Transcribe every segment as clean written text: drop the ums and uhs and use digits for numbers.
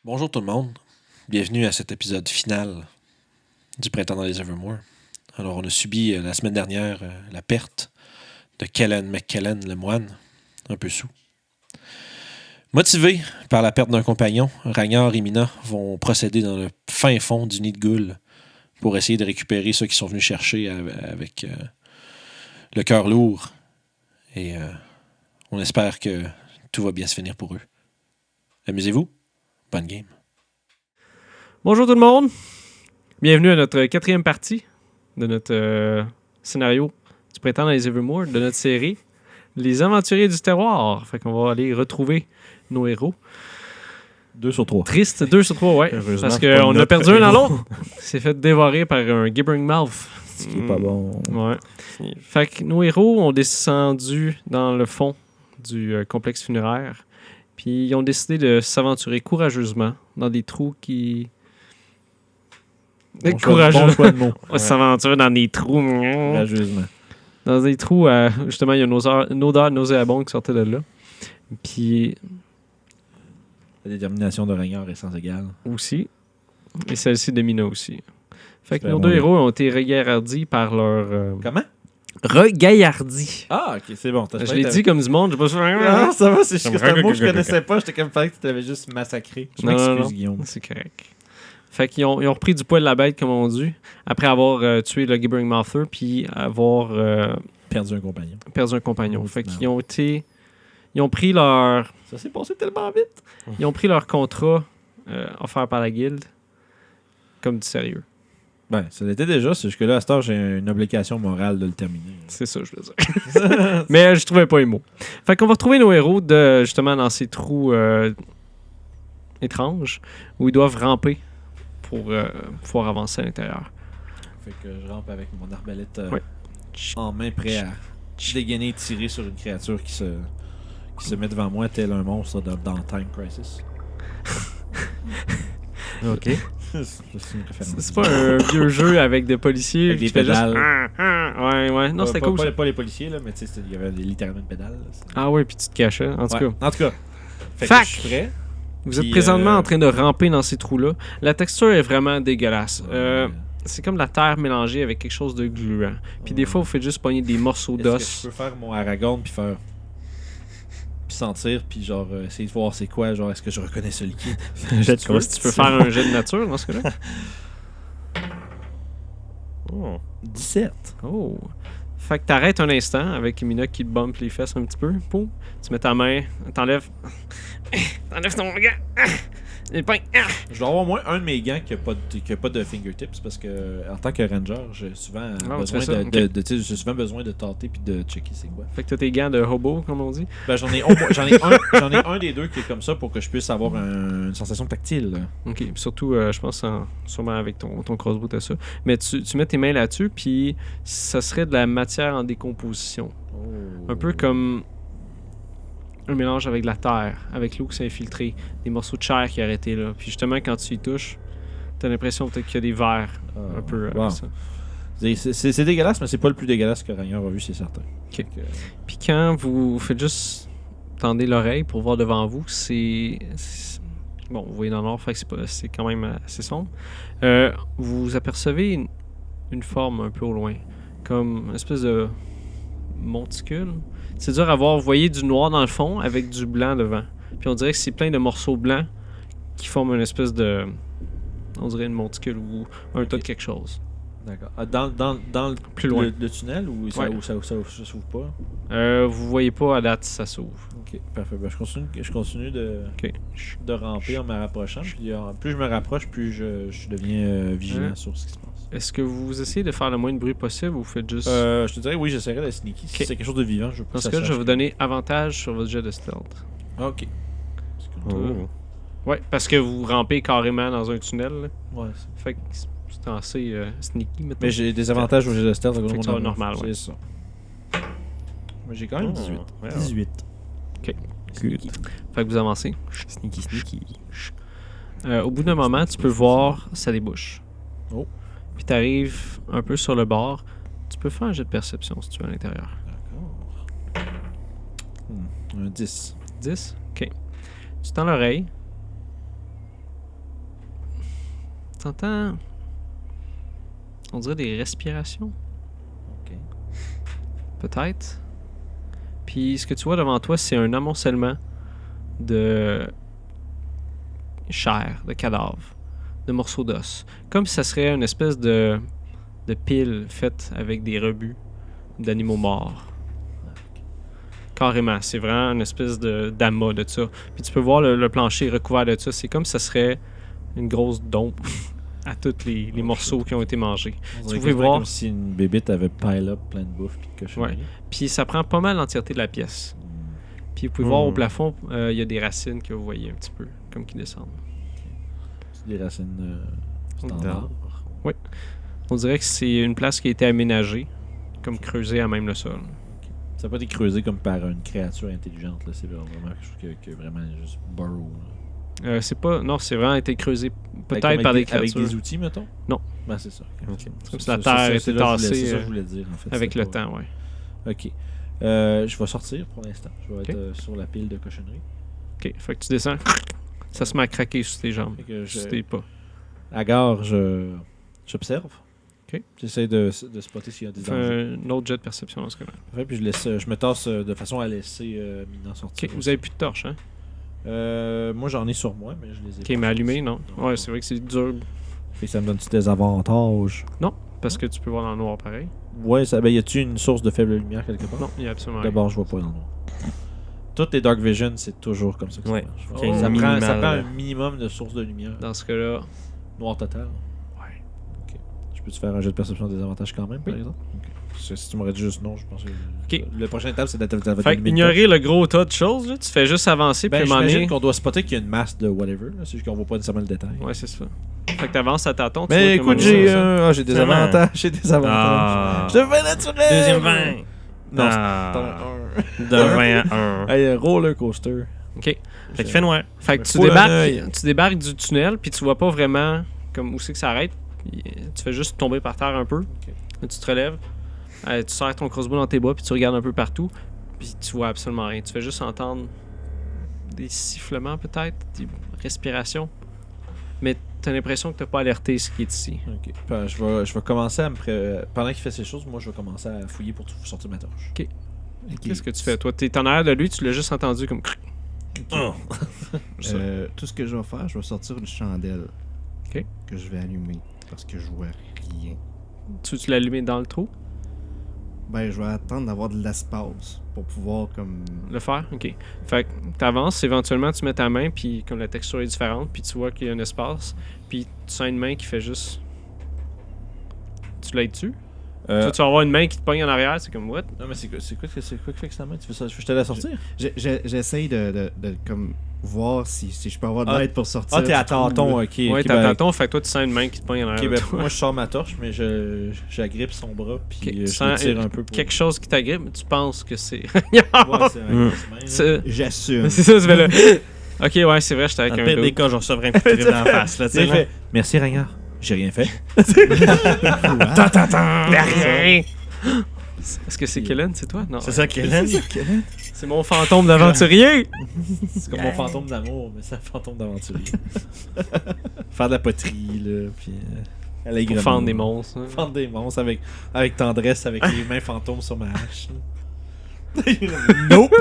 Bonjour tout le monde, bienvenue à cet épisode final du Printemps dans les Evermore. Alors on a subi la semaine dernière la perte de Kellen McKellen, le moine, un peu sous. Motivés par la perte d'un compagnon, Ragnar et Mina vont procéder dans le fin fond du nid de Ghoul pour essayer de récupérer ceux qui sont venus chercher avec le cœur lourd. Et on espère que tout va bien se finir pour eux. Amusez-vous, bonne game. Bonjour tout le monde, bienvenue à notre quatrième partie de notre scénario du Printemps dans les Evermore, de notre série Les Aventuriers du Terroir. Fait qu'on va aller retrouver nos héros. 2 sur 3. Triste, 2 sur 3, ouais. Heureusement, Parce c'est pas qu'on a notre perdu un dans héros. l'autre. C'est fait dévorer par un gibbering mouth. Ce qui est pas bon. Ouais. Fait que nos héros ont descendu dans le fond du complexe funéraire. Puis ils ont décidé de s'aventurer courageusement dans des trous qui... Bon Courageux. choix de mots. On s'aventure dans des trous. Courageusement. Dans des trous, justement, il y a une odeur nauséabonde qui sortait de là. Puis La détermination de Ragnar est sans égale. aussi, et celle-ci de Mina aussi. Fait que Super nos bon, deux oui. héros ont été regaillardis par leur... Comment? Regaillardis. Ah, ok, c'est bon. Je l'ai dit comme du monde, j'ai pas Ah, ça va, c'est juste que c'est un mot que je Comme- connaissais pas. J'étais comme fait que tu t'avais juste massacré. Je Non, non, m'excuse, non. Guillaume. C'est correct. Fait qu'ils ont repris du poil de la bête, comme on dit, après avoir tué le Gibbering Mouther, puis avoir Perdu un compagnon. perdu un compagnon. Oh, Fait non. qu'ils ont été... Ils ont pris leur... Ça s'est passé tellement vite. Ils ont pris leur contrat offert par la guilde comme du sérieux. Ben, ça l'était déjà. C'est juste que là, à cette heure, j'ai une obligation morale de le terminer. C'est ça, je veux dire. Mais je trouvais pas les mots. Fait qu'on va retrouver nos héros justement dans ces trous étranges où ils doivent ramper pour pouvoir avancer à l'intérieur. Fait que je rampe avec mon arbalète Ouais. en main, prêt à dégainer et tirer sur une créature qui se met devant moi tel un monstre dans Time Crisis. OK. C'est une référence. C'est pas un vieux jeu avec des policiers Avec des qui fait juste... pédales. Ouais. Non, c'était cool. Ça. Pas les policiers, là, mais tu sais, il y avait littéralement une pédale. Là, Ah ouais, puis tu te cachais. En tout cas, En tout cas. Fait Fac! que je suis prêt. vous êtes Puis, présentement en train de ramper dans ces trous-là. La texture est vraiment dégueulasse. C'est comme la terre mélangée avec quelque chose de gluant. Puis des fois, vous faites juste pogner des morceaux Est-ce que d'os. je peux faire mon Aragorn puis faire. Puis sentir, puis genre essayer de voir c'est quoi, genre est-ce que je reconnais ce liquide. Jet de tu peux faire un jet de nature dans ce cas-là. Oh. 17. Oh. Fait que t'arrêtes un instant avec Mina qui te bump les fesses un petit peu. Poum. Tu mets ta main, t'enlèves ton gant. Les poings. Je dois avoir au moins un de mes gants qui a pas de fingertips parce que en tant que ranger, j'ai souvent tu besoin fais ça, tu sais, j'ai souvent besoin de tâter puis de checker c'est quoi. Fait que t'as tes gants de hobo, comme on dit. Ben, j'en ai un des deux qui est comme ça pour que je puisse avoir une sensation tactile. Là. Ok. Puis surtout, je pense sûrement avec ton crossbow, t'as ça. Mais tu mets tes mains là-dessus, puis ça serait de la matière en décomposition. Un peu comme un mélange avec de la terre, avec l'eau qui s'est infiltrée, des morceaux de chair qui auraient été là. Puis justement, quand tu y touches, t'as l'impression peut-être qu'il y a des vers un peu wow. ça. C'est dégueulasse, mais c'est pas le plus dégueulasse que Ragnar a vu, c'est certain. Ok. Puis quand vous faites juste tendre l'oreille pour voir devant vous, bon, vous voyez dans le nord, fait que c'est quand même assez sombre. Vous apercevez une forme un peu au loin, comme une espèce de monticule. C'est dur à voir. Vous voyez du noir dans le fond avec du blanc devant. Puis on dirait que c'est plein de morceaux blancs qui forment une espèce de... On dirait une monticule ou un tas de quelque chose. D'accord. Dans le, Plus loin. le tunnel ou ça, Ouais. où ça s'ouvre pas? Vous voyez pas à date si ça s'ouvre. Ok, parfait. Ben, je continue Ok. de ramper en me rapprochant. Puis, plus je me rapproche, plus je deviens vigilant Hein? sur ce qui se passe. Est-ce que vous essayez de faire le moins de bruit possible ou vous faites juste... Je te dirais, oui, j'essaierai d'être sneaky. Si Ok. c'est quelque chose de vivant, je veux pas Dans que ce ça cas, je vais sache. vous donner avantage sur votre jet de stealth. Ah, ok. Ouais, parce que vous rampez carrément dans un tunnel. Là. Ouais. Fait que c'est assez sneaky, maintenant. Mais j'ai des avantages au jet de stealth. Fait que ça va normal, ouais. C'est ça. Mais j'ai quand même 18. Ouais, 18. Ok. Sneaky. Fait que vous avancez. Sneaky. Au bout d'un moment, tu peux voir ça débouche. Oh. Puis tu arrives un peu sur le bord. Tu peux faire un jet de perception si tu veux à l'intérieur. D'accord. Un 10. 10? Ok. Tu tends l'oreille. T'entends... On dirait des respirations, Ok. peut-être. Puis ce que tu vois devant toi, c'est un amoncellement de chair, de cadavres, de morceaux d'os. Comme si ça serait une espèce de pile faite avec des rebuts d'animaux morts. Carrément, c'est vraiment une espèce d'amas de ça. Puis tu peux voir le plancher recouvert de ça. C'est comme si ça serait une grosse dompe à tous les morceaux qui ont été mangés. On Tu dirait pouvez quasiment voir. comme si une bébite avait pile up plein de bouffe puis de cochonneries. Puis ça prend pas mal l'entièreté de la pièce. Puis vous pouvez voir au plafond, il y a des racines que vous voyez un petit peu, comme qui descendent. C'est des racines standards. On dirait que c'est une place qui a été aménagée, comme creusée à même le sol. Ça n'a pas été creusé comme par une créature intelligente. Là. C'est vraiment quelque chose que vraiment juste burrow. C'est pas... Non, c'est vraiment été creusé peut-être Avec par des créatures. Avec des outils, mettons? Non. Ben, c'est ça. Ok. C'est comme si la terre était tassée, C'est ça que je voulais dire, en fait. avec C'était le pas- temps, ouais. OK. Je vais sortir pour l'instant. Je vais être sur la pile de cochonneries. Ok, fait que tu descends, ça se met à craquer sous tes jambes, Fait que sous tes pas. à gare, j'observe. OK. J'essaie de spotter s'il y a des Fais dangers. un autre jet de perception dans ce cas-là. Parfait, puis je me tasse de façon à laisser Mina sortir. Ok, vous avez plus de torche, hein? Moi, j'en ai sur moi, mais je les ai Ok, pas mais allumé, sortis. non? Ouais, c'est vrai que c'est dur, Fait que ça me donne-tu des avantages? parce que tu peux voir dans le noir pareil. Ouais, ça, ben, y a-tu une source de faible lumière quelque part? Non, il y a absolument rien. D'abord, je vois pas dans le noir. Toutes les Dark Vision, c'est toujours comme ça que Ouais. ça marche. Qu'il y ait ça, une prend, ça minimale, prend là. un minimum de source de lumière. Dans ce cas-là, Noir total. ouais. Je peux-tu faire un jeu de perception des avantages quand même, par Oui. exemple? Ok. Parce que si tu m'aurais dit juste non, je pense que... Ok. Le prochain étape, c'est d'être Fait que ignorer le gros tas de choses, là, tu fais juste avancer, puis Ben, à un moment j'imagine donné... qu'on doit spotter qu'il y a une masse de whatever. là. C'est juste qu'on voit pas nécessairement le détail. Ouais, c'est ça. Fait que t'avances à tâtons, tu Mais vois écoute, comment j'ai ça. j'ai des Vraiment. avantages. J'ai des avantages. Ah. Je fais naturel! Deuxième 20. Non, Ah. c'est De 20 à 1. Hey, roller coaster. OK. Fait qu'il fait noir. Fait que Faut un œil. tu débarques du tunnel, puis tu vois pas vraiment comme où c'est que ça arrête. Puis, tu fais juste tomber par terre un peu. Là, tu te relèves, tu sers ton crossbow dans tes bras, puis tu regardes un peu partout, puis tu vois absolument rien. Tu fais juste entendre des sifflements peut-être, des respirations. Mais t'as l'impression que t'as pas alerté ce qui est ici. Ok. Ben, je vais commencer à me pendant qu'il fait ces choses, moi je vais commencer à fouiller pour sortir ma torche. Qu'est-ce que tu fais? Toi, t'es en arrière de lui, tu l'as juste entendu comme... Oh. Tout ce que je vais faire, je vais sortir une chandelle Ok. que je vais allumer parce que je vois rien. Tu l'as allumé dans le trou? Ben, je vais attendre d'avoir de l'espace pour pouvoir comme... Le faire? OK. Fait que t'avances, éventuellement tu mets ta main, puis comme la texture est différente, puis tu vois qu'il y a un espace, puis tu sens une main qui fait juste... Tu l'aides dessus? Tu vas avoir une main qui te pogne en arrière, c'est comme what? Non mais c'est quoi qui fait que ça main? Tu veux ça? Je te la sortir? J'essaye de comme voir si je peux avoir de Ah. l'aide pour sortir. Ah, t'es à du trou, tâton, là. ok. Ouais, ok, t'as ben, tâton, fait que toi tu sens une main qui te pogne en ok, arrière. ben, de toi. moi je sors ma torche, mais j'agrippe son bras, puis Ok, tu je sens le tire un peu pour... quelque chose qui t'agrippe, mais tu penses que c'est... Ouais, c'est un Mm. grosse main, là. c'est J'assume. c'est ça, tu fais le... Ok, ouais, c'est vrai, j'étais Dans avec le un pire gars. des cas, je recevrai un coup de trip dans la face. Là, tu sais, J'ai là. fait, merci Ragnard. J'ai rien fait. Rien! Est-ce que c'est Kellen, c'est toi? Non. C'est ça, Kellen? C'est mon fantôme d'aventurier! C'est comme mon fantôme d'amour, mais c'est un fantôme d'aventurier. Faire de la poterie, là, puis... Pour fendre des monstres. hein. Fendre des monstres avec tendresse, avec les mains fantômes sur ma hache. Nope!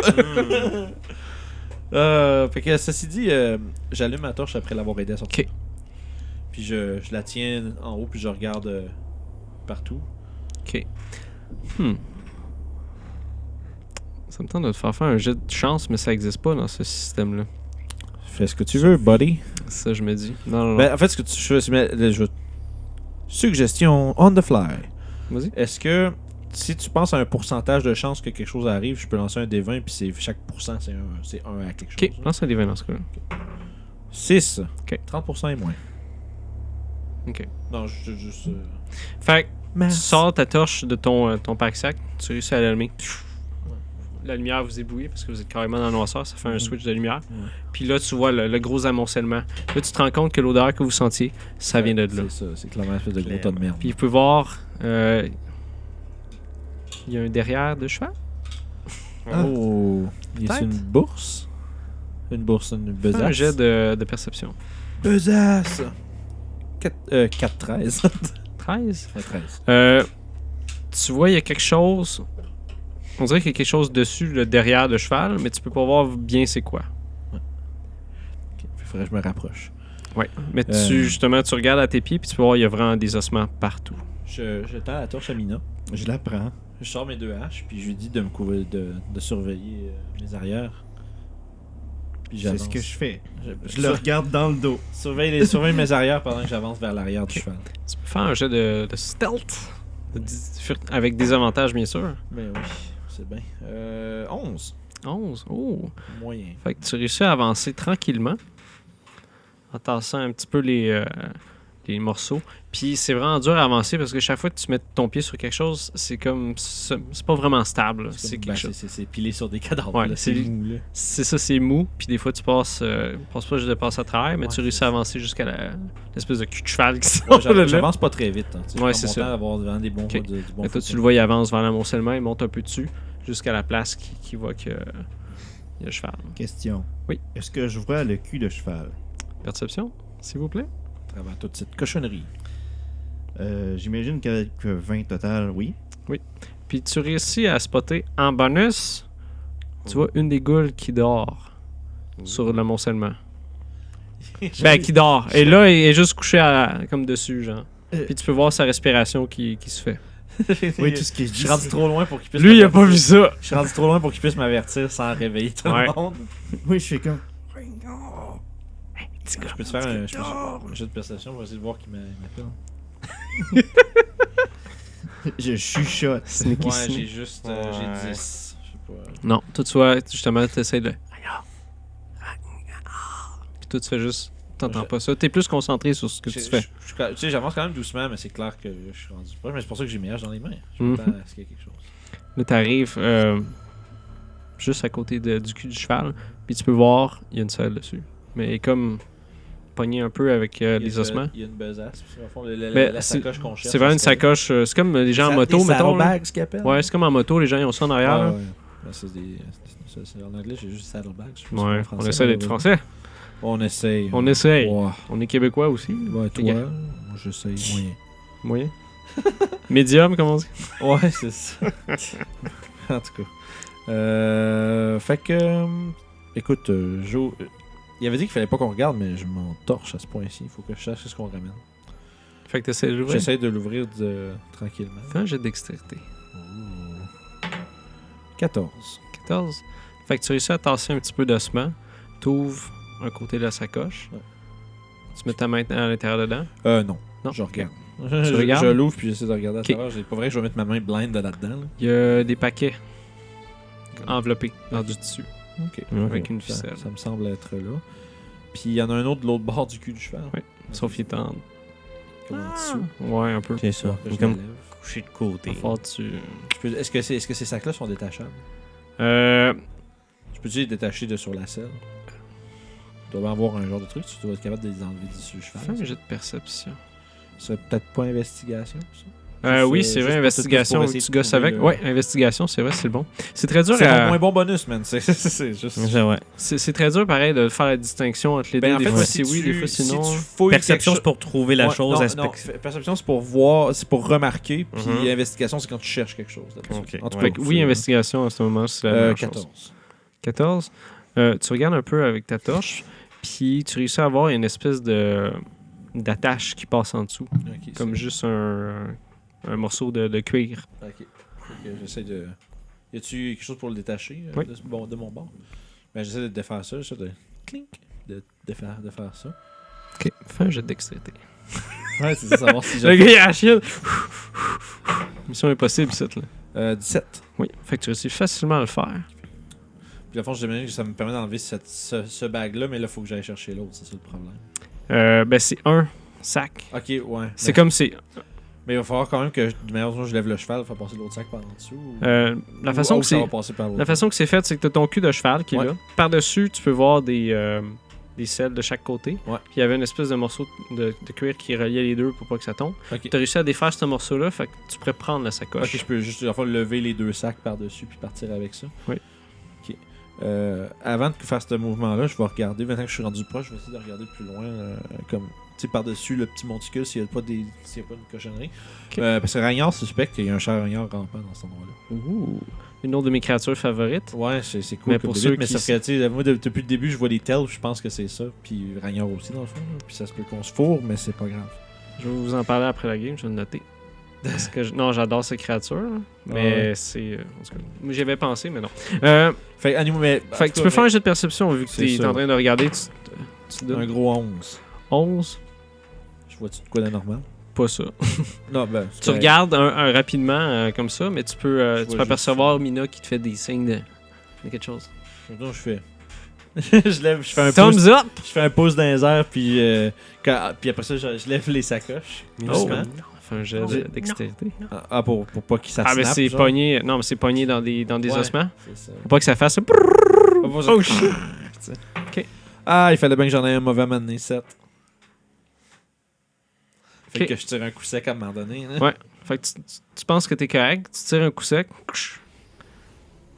Fait que ceci dit, j'allume ma torche après l'avoir aidé à sortir. Ok. Puis je la tiens en haut, puis je regarde partout. Ok. Ça me tente de te faire un jet de chance, mais ça existe pas dans ce système-là. Fais ce que tu veux, buddy. C'est ça, je me dis. Non, non, non. Ben, en fait, ce que tu fais, je suggestion on the fly. Vas-y. Est-ce que si tu penses à un pourcentage de chance que quelque chose arrive, je peux lancer un D20, puis chaque pourcent, c'est un à quelque chose. Ok, lance un des 20 dans ce cas-là. 6. Ok. 30% et moins. Ok. Non, juste... Fait que tu sors ta torche de ton pack-sac, tu réussis à l'allumer. La lumière vous éblouit parce que vous êtes carrément dans la noirceur, ça fait un switch de lumière. Ouais. Puis là, tu vois le gros amoncellement. Là, tu te rends compte que l'odeur que vous sentiez, ça vient de là. C'est ça, c'est clairement une espèce de gros tas de merde. Puis vous pouvez voir, il y a un derrière de cheval. Oh! Y a Peut-être. une bourse? Une bourse, une Fais besace? un jet de perception. Besace! 13. 13. Ouais, 13. Tu vois, il y a quelque chose. On dirait qu'il y a quelque chose dessus, le derrière le cheval, mais tu peux pas voir bien c'est quoi. Il faudrait que je me rapproche. Ouais. Mais justement, tu regardes à tes pieds, puis tu peux voir, il y a vraiment des ossements partout. Je tends la torche à Mina. Je la prends. Je sors mes 2 haches, puis je lui dis de me couvrir, de surveiller mes arrières. Puis C'est j'avance. ce que je fais. Je Je le regarde dans le dos. surveille mes arrières pendant que j'avance vers l'arrière du cheval. Tu peux faire un jet de stealth. Avec des avantages, bien sûr. Ben oui, c'est bien. 11. 11. Oh. Moyen. Fait que tu réussis à avancer tranquillement. En tassant un petit peu les morceaux. Puis c'est vraiment dur à avancer parce que chaque fois que tu mets ton pied sur quelque chose, c'est comme. C'est pas vraiment stable. là. C'est quelque chose. C'est pilé sur des cadavres. Ouais, là, c'est- c'est mou, là. C'est ça, c'est mou. Puis des fois, tu passes pas juste de passer à travers, mais Ouais, tu réussis c'est à ça. avancer jusqu'à l'espèce de cul de cheval qui sort Ouais, de là. j'avance pas très vite. Hein, tu sais, Ouais, je c'est prends mon ça. temps d'avoir vraiment des bons Ok. du bon Mais toi, foot. tu le vois, il avance vers l'amoncellement, il monte un peu dessus jusqu'à la place qui voit qu'il y a le cheval. Question. Oui. Est-ce que je vois le cul de cheval? Perception, s'il vous plaît. À travers toute cette cochonnerie. J'imagine qu'avec 20 total, oui. Puis tu réussis à spotter en bonus, tu vois une des goules qui dort sur l'amoncellement. Ben, qui dort. Et là, elle est juste couchée comme dessus, genre. Puis tu peux voir sa respiration qui se fait. Oui, tout ce que je Je dis. suis rendu trop loin pour qu'il puisse Lui, il a m'avertir. pas vu ça. Je suis rendu trop loin pour qu'il puisse m'avertir sans réveiller tout Ouais. le monde. Oui, je fais comme. Je peux te faire un jeu de perception pour essayer de voir qui m'appelle. Je chuchote. Sneaky Ouais, sneak. j'ai juste Ouais. j'ai 10. Je sais pas. Non, toi, tu vois, justement, tu essaies de. Puis toi, tu fais juste. T'entends Je- pas ça. T'es plus concentré sur ce que tu fais. Tu sais, j'avance quand même doucement, mais c'est clair que je suis rendu proche. Mais c'est pour ça que j'ai mes haches dans les mains. Je Mhm. m'attends à ce qu'il y ait quelque chose. Là, t'arrives juste à côté du cul du cheval, puis tu peux voir, il y a une selle dessus. Mais elle est comme pognée un peu avec Il y a les une- ossements. Il y a une besace. Au fond, Ben, la c'est- sacoche qu'on cherche. C'est vraiment une sacoche. C'est comme les gens en moto, mettons. là. ce qu'ils appellent. Ouais, c'est comme en moto, les gens ils ont ça en arrière. Ouais, là. ouais. Ben, c'est en anglais, j'ai juste saddlebags. Je sais pas Ouais, si c'est en on essaie d'être français. On essaye. On essaye. Ouais. On est québécois aussi. Ouais, toi, Ok. moi, j'essaye moyen. Moyen. Médium, comment on dit. Ouais, c'est ça. En tout cas. Fait que. Écoute, Joe. Il avait dit qu'il fallait pas qu'on regarde, mais je m'en torche à ce point-ci. Il faut que je sache ce qu'on ramène. Fait que t'essaies de l'ouvrir. J'essaie de l'ouvrir tranquillement. Fais un jet de dextérité. 14. 14. Fait que tu réussis à tasser un petit peu d'ossement. T'ouvres un côté de la sacoche. Ouais. Tu mets ta main à l'intérieur dedans. Non. Non. Je regarde. Tu regardes? Je l'ouvre puis j'essaie de regarder à Ok. travers. C'est pas vrai que je vais mettre ma main blind là-dedans. Là. Il y a des paquets enveloppés dans du tissu. Ok. Avec une Ça- ficelle. Ça me semble être là. Puis il y en a un autre de l'autre bord du cul du cheval. Ouais. Sauf qu'il est en... Comme en dessous. Ouais, un peu. C'est ça. Que je Comme l'enlève. couché de côté. Fort, tu... Est-ce que ces sacs-là sont détachables? Euh... Je peux-tu les détacher de sur la selle? Tu dois avoir un genre de truc, tu dois être capable de les enlever dessus le cheval. Fais un ça. jet de perception. C'est peut-être pas investigation, ça? Oui, Juste, c'est vrai, juste investigation, pour tu essayer de gosses trouver avec. le- Ouais, investigation, c'est vrai, c'est le bon. C'est très dur C'est mon à... moins bon bonus, man. C'est juste... Ouais. C'est très dur, pareil, de faire la distinction entre les Ben, deux. en Des fait, fois, si c'est oui, tu- des fois, si sinon... tu fouilles Perception, quelque c'est pour trouver la Ouais, chose. non, perception, c'est pour voir, c'est pour remarquer. Puis Mhm. investigation, c'est quand tu cherches quelque chose. là-dessus. Ok, En tout ouais. Fait que oui, c'est- investigation, à ce moment, c'est la même chose. 14. 14. Tu regardes un peu avec ta torche, puis tu réussis à avoir une espèce d'attache qui passe en dessous, Ok, comme c'est- juste un morceau de cuir. Ok. Fait que j'essaie de. Y a-tu quelque chose pour le détacher Oui. de mon bord? Ben, j'essaie de défaire ça, j'essaie de. Clink! De faire ça. Ok, fais un jet de dextérité. Ouais, c'est ça, savoir si Le gars, il a la chienne. Mission impossible, cette là. 17. Oui, fait que tu réussis facilement à le faire. Puis, à fond, je demandais que ça me permet d'enlever ce bag-là, mais là, il faut que j'aille chercher l'autre, c'est ça le problème. Ben, c'est un sac. Ok, ouais. C'est comme c'est. Mais il va falloir quand même que, de manière dont je lève le cheval, faire passer l'autre sac par en dessous. La façon que ça c'est. va passer par l'autre. La façon que c'est fait, c'est que tu as ton cul de cheval qui est Ouais. là. Par-dessus, tu peux voir des selles de chaque côté. Ouais. Puis il y avait une espèce de morceau de cuir qui reliait les deux pour pas que ça tombe. Ok. Tu as réussi à défaire ce morceau-là, fait que tu pourrais prendre la sacoche. Ok, je peux juste enfin, lever les deux sacs par-dessus puis partir avec ça. Oui. Ok. Avant de faire ce mouvement-là, je vais regarder. Maintenant que je suis rendu proche, je vais essayer de regarder plus loin. Comme, tu sais, par-dessus le petit monticule s'il n'y a pas une cochonnerie. Ok. Parce que Ragnard suspecte qu'il y a un charognard rampant dans cet endroit-là. Ouh. Une autre de mes créatures favorites. Ouais, c'est cool. Mais comme pour début, ceux mais qui sauf que, tu sais, moi, depuis le début, je vois les tels, je pense que c'est ça. Puis Ragnard aussi, dans le fond. Là. Puis ça se peut qu'on se fourre, mais c'est pas grave. Je vais vous en parler après la game, je vais le noter. Parce que non, j'adore ces créatures, là. Mais ouais. c'est. En tout cas, moi, j'y avais pensé, mais non. Fait, mais, Fait que tu peux faire un jeu de perception vu que C'est tu es ça. en train de regarder. Tu un donnes gros 11. 11. Je vois-tu de quoi d'anormal? Pas ça. Non, ben. c'est Tu correct. regardes un rapidement comme ça, mais tu peux, Je tu vois peux juste- apercevoir Mina qui te fait des signes de quelque chose. Donc, je fais. je fais un pouce. Thumbs up! Je fais un pouce dans les airs, puis, puis après ça, je lève les sacoches. Oh! Doucement. Fais un jet J'ai- de dextérité. Ah, pour pas qu'il ça Ah, mais snappe, c'est genre. pogné. Non, mais c'est pogné dans des Ouais. ossements. C'est ça. Faut pas que ça fasse. Oh shit! Ok. Ah, il fallait bien que j'en ai un mauvais mané 7. Fait Ok. que je tire un coup sec à un moment donné. Là. Ouais. Fait que tu penses que t'es correct, tu tires un coup sec,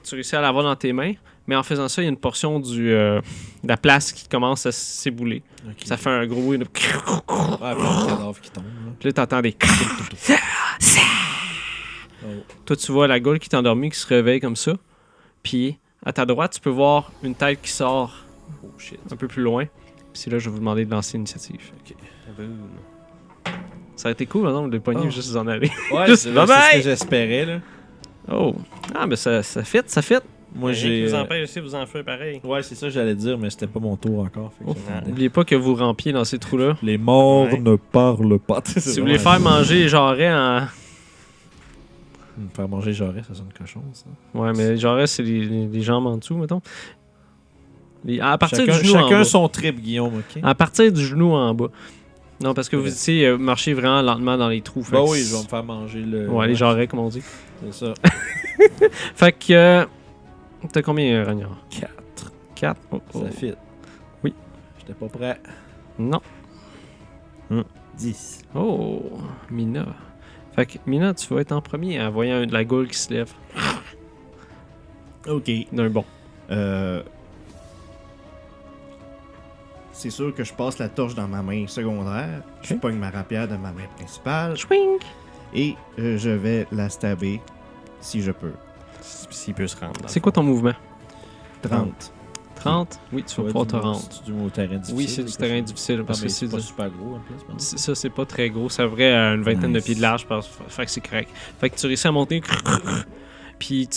tu réussis à l'avoir dans tes mains, mais en faisant ça, il y a une portion de la place qui commence à s'ébouler. Ok. Ça fait un gros bruit de. Ah, puis un cadavre qui tombe. Là. Puis là, t'entends des. Oh. Toi, tu vois la gueule qui est endormie, qui se réveille comme ça. Puis, à ta droite, tu peux voir une tête qui sort Oh shit. un peu plus loin. Puis c'est là que je vais vous demander de lancer l'initiative. Ok. Ça a été cool, non, de pogner Oh. juste vous en aller. Ouais, Juste c'est bye-bye! ce que j'espérais. Là. Oh! Ah, mais ça fit, ça fit. Moi, Rien qui j'ai. vous empêche aussi, vous en faites pareil. Ouais, c'est ça que j'allais dire, mais c'était pas mon tour encore. Fait que Oh. j'attendais. N'oubliez pas que vous rampiez dans ces trous-là. Les morts Ouais. ne parlent pas. Si vous voulez faire manger les jarrets en. Me faire manger Jarret, ça sonne cochon, ça. Ouais, mais les jarrets, c'est les jambes en dessous, mettons. À partir Chacun, du genou en chacun bas. son trip, Guillaume, ok? À partir du genou en bas. Non, parce que vous Ouais. étiez marchez vraiment lentement dans les trous. Fait Bah que oui, c'est- je vais me faire manger le. Ouais, les jarrets, comme on dit. C'est ça. Fait que. T'as combien, Ragnard? 4. 4. Oh, oh. Ça fit. Oui. J'étais pas prêt. Non. 10. Oh, Mina. Fait que Mina, tu vas être en premier en voyant la gaule qui se lève Ok. d'un bond. C'est sûr que je passe la torche dans ma main secondaire. Je pogne ma rapière de ma main principale. Swing! Et je vais la stabber si je peux. S'il peut se rendre. C'est quoi ton mouvement? 30. 30? Oui, tu vas pouvoir te rendre. C'est du terrain difficile. Oui, c'est du terrain difficile parce que c'est pas du- super gros en plus. c'est ça, c'est pas très gros. C'est vrai à une vingtaine de Nice. pieds de large, fait que c'est correct. Fait que tu réussis à monter, puis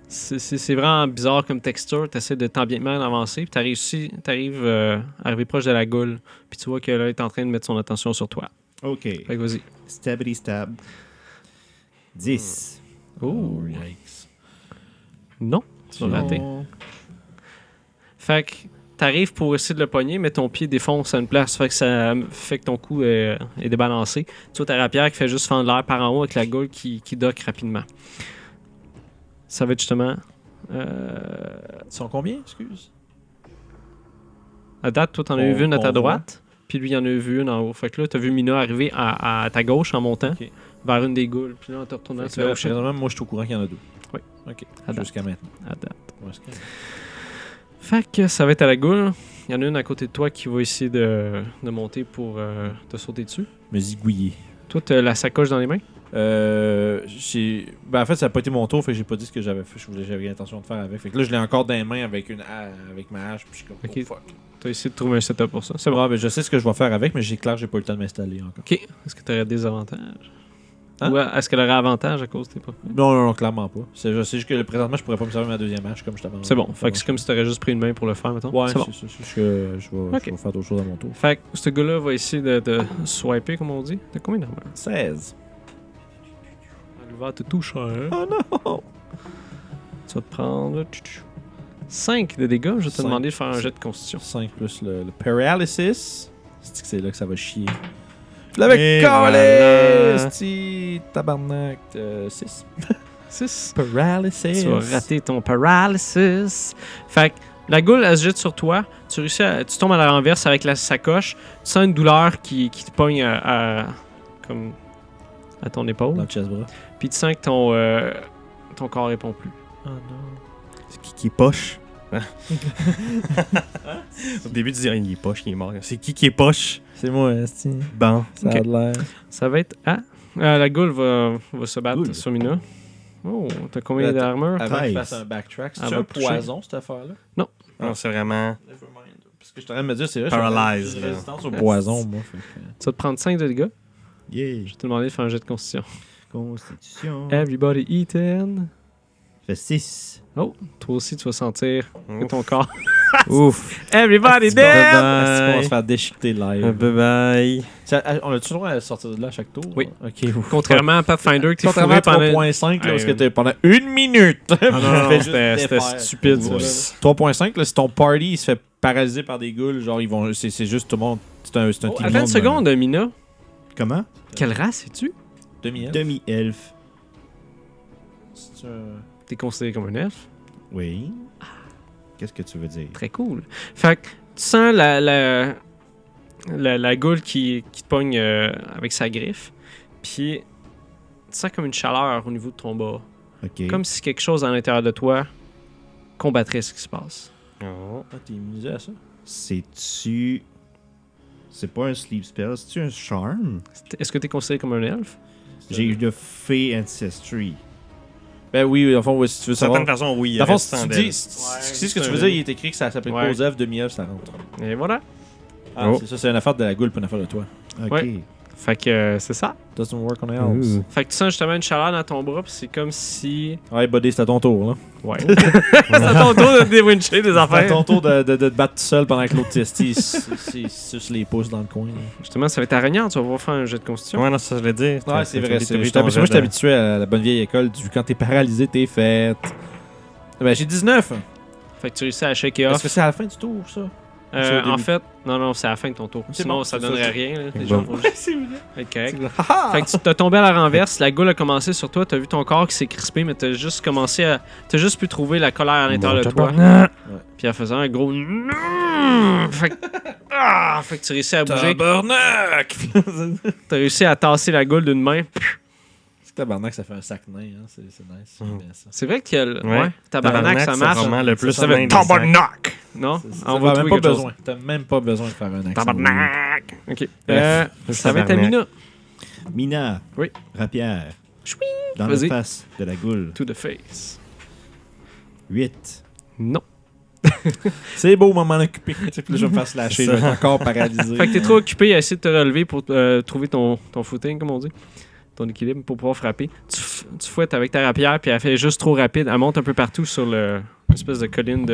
c'est vraiment bizarre comme texture. Tu essaies de tant bien que mal avancer, puis t'arrives à arriver proche de la goule, puis tu vois qu'elle est en train de mettre son attention sur toi. Ok. Fait que vas-y. Stabity stab. 10. Oh, yikes. non, tu vas rater. Fait que t'arrives pour essayer de le pogner, mais ton pied défonce à une place. Fait que ça fait que ton cou est débalancé. Tu vois ta rapière qui fait juste fendre l'air par en haut avec la gaule qui dock rapidement. Ça va être justement. Ils sont combien, excuse? À date, toi, t'en as vu une à ta On voit. droite, puis lui, il en a vu une en haut. Fait que là, t'as vu Mina arriver à ta gauche en montant Ok. vers une des goules. Puis là, en te retournant, tu fais, oh shit, Présentement, moi, je suis au courant qu'il y en a 2. Oui. Ok. À date. Jusqu'à maintenant. à date. Ouais, c'est correct. Fait que ça va être à la goule. Il y en a une à côté de toi qui va essayer de monter pour te sauter dessus. Me zigouiller. Toi, t'as la sacoche dans les mains? En fait, ça n'a pas été mon tour, fait que j'ai pas dit ce que j'avais fait. J'avais l'intention de faire avec. Fait que là, je l'ai encore dans les mains avec ma hache, puis je suis comme, Ok. oh, fuck. T'as essayé de trouver un setup pour ça. C'est bon. Ah, ben, je sais ce que je vais faire avec, mais j'ai clair, j'ai pas eu le temps de m'installer encore. Ok. Est-ce que t'aurais des avantages? Hein? Ou est-ce qu'elle aurait avantage à cause de tes pas? Non, clairement pas. Je sais juste que présentement, je pourrais pas me servir de ma deuxième hache comme je t'avais C'est bon. Fait que c'est comme si t'aurais juste pris une main pour le faire, mettons. Ouais, c'est bon. c'est juste que je vais faire d'autres choses à mon tour. Fait que ce gars-là va essayer de swiper, comme on dit. T'as combien d'armure? 16. Elle va te toucher. Oh non! Tu vas te prendre 5 de dégâts. Je vais te Cinq. demander de faire un jet de constitution. 5 plus le paralysis. C'est là que ça va chier. Je l'avais Et collé! voilà. Sti, tabarnak. 6. 6. Paralysis. Tu vas rater ton paralysis. Fait que la goule, elle se jette sur toi. Tu tombes à la renverse avec la sacoche. Tu sens une douleur qui te pogne comme à ton épaule. Dans le chest-bras. Puis tu sens que ton corps répond plus. Oh non. C'est qui est poche? Au début, tu dis, il est poche, il est mort. C'est qui est poche? C'est moi, esti. Bon. Ça a Ok. de l'air. Ça va être à. La goule va se battre Goule. sur Mina. Oh, t'as combien Attends, d'armure? Avant que je 13. fasse un backtrack, c'est Elle va un toucher. poison, cette affaire-là? Non. Non, c'est vraiment... Parce que je suis en train de me dire, c'est vrai, Paralyze, j'ai là. résistance au poison, moi. Fait que... Tu vas te prendre 5 de dégâts. Yeah. Je vais te demander de faire un jet de constitution. Constitution. Everybody eaten. Fait 6. Oh, toi aussi, tu vas sentir que ton Ouf. corps. Ouf. Everybody Est-ce dead! qu'on va se faire déchiqueter live? Bye-bye. On a-tu le droit de sortir de là à chaque tour? Oui. Ok. Ouf. Contrairement à Pathfinder, qui t'es Contrairement à fourré pendant... 3.5, là, parce que Ouais. t'es pendant 1 minute. Ah non, non, Fait juste c'était défaire. stupide, ça. Ouais. 3.5, là, si ton party il se fait paralyser par des ghouls, genre, ils vont. C'est juste tout le monde. C'est un Oh, team attends une monde, seconde, Mina. Comment? Quelle race es-tu? Demi-elfe. Demi-elfe. C'est un- T'es considéré comme un elfe. Oui. Qu'est-ce que tu veux dire? Très cool. Fait que tu sens la goule qui te pogne avec sa griffe. Puis tu sens comme une chaleur au niveau de ton bas. Ok. Comme si quelque chose à l'intérieur de toi combattrait ce qui se passe. Oh. Ah, t'es immunisé à ça? C'est-tu. C'est pas un sleep spell, c'est-tu un charm? Est-ce que t'es considéré comme un elfe? J'ai eu de Fey Ancestry. Ben oui, dans fond, ouais, si tu veux De certaine savoir. façon, oui. Dans le fond, reste si tu sans dis. d'elle. Si ce que tu veux dire, il est écrit que ça s'appelle Ouais. pas aux elfes, demi-elfe, ça rentre. Et voilà. Ah, Oh. c'est ça, c'est une affaire de la goule, pas une affaire de toi. Ok. Ouais. Fait que c'est ça. Doesn't work on elves. Ouh. Fait que tu sens justement une chaleur dans ton bras, puis c'est comme si. Ouais, buddy, c'est à ton tour, là. Ouais. c'est à ton tour de déwincher des C'est à affaires. ton tour de te battre tout seul pendant que l'autre testi suce les pouces dans le coin. là. Justement, ça va être araignant, tu vas pouvoir faire un jet de constitution. Ouais, non, ça, je l'ai dit. Ouais, c'est vrai. T'as vu Moi, ton je jet suis habitué à la bonne vieille école du quand t'es paralysé, t'es faite. Ben, j'ai 19. Fait que tu réussis à shaker off. Est-ce que c'est à la fin du tour, ça? C'est au En début. fait, non, c'est à la fin de ton tour. C'est Sinon, bon, ça c'est donnerait ça. rien. Là. Les Bon. gens vont juste C'est vrai. être corrects. Haha! Fait que tu t'as tombé à la renverse, la goule a commencé sur toi, t'as vu ton corps qui s'est crispé, mais t'as juste commencé à. T'as juste pu trouver la colère à l'intérieur de toi. Puis en faisant un gros. Fait que. Fait que tu réussis à bouger. Tabarnak! T'as réussi à tasser la goule d'une main. C'est tabarnak, ça fait un sac nain, hein. C'est nice. J'aime bien ça. C'est vrai que Ouais. tabarnak, ça marche. C'est vraiment le plus Ça fait humain des sacs. Tabarnak! Non? On On va va même trouver pas quelque chose. besoin. T'as même pas besoin de faire un accent. Tabarnak! Ok. Bref. Ça va être à Tabarnak. Mina. Mina. Oui. Rapière. Dans Vas-y. la face de la goule. To the face. 8. Non. C'est beau, maman occupé. Tu sais, puis là, je vais me faire slasher. Je vais être encore paralysé. Fait que t'es trop occupé à essayer de te relever pour trouver ton footing, comme on dit. Ton équilibre pour pouvoir frapper. Tu fouettes avec ta rapière, puis elle fait juste trop rapide. Elle monte un peu partout sur l'espèce de colline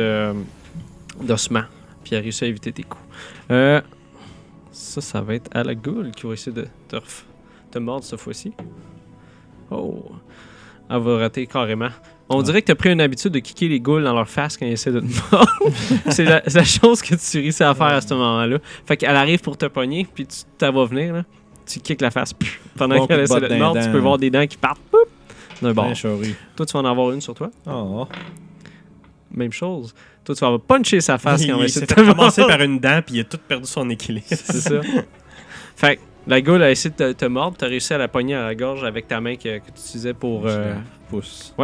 d'ossements. Puis elle réussit à éviter tes coups. Ça va être à la goule qui va essayer de te mordre cette fois-ci. Oh! Elle va rater carrément. On dirait que tu as pris une habitude de kicker les ghouls dans leur face quand ils essaient de te mordre. C'est la chose que tu réussis à faire à ce moment-là. Fait qu'elle arrive pour te pogner, puis tu t'en vas venir, là. Tu kicks la face. Pendant Bon qu'elle coup de essaie de botte te dans mordre, les tu dents. peux voir des dents qui partent. Poup, d'un bord. Ben, chérie. Toi, tu vas en avoir une sur toi. Oh. Même chose. Toi, tu vas puncher sa face quand elle va Il essayer s'est de te fait commencer mordre. par une dent, puis il a tout perdu son équilibre. C'est ça. Fait que la goule a essayé de te mordre. Tu as réussi à la pogner à la gorge avec ta main que tu utilisais pour... Pouce.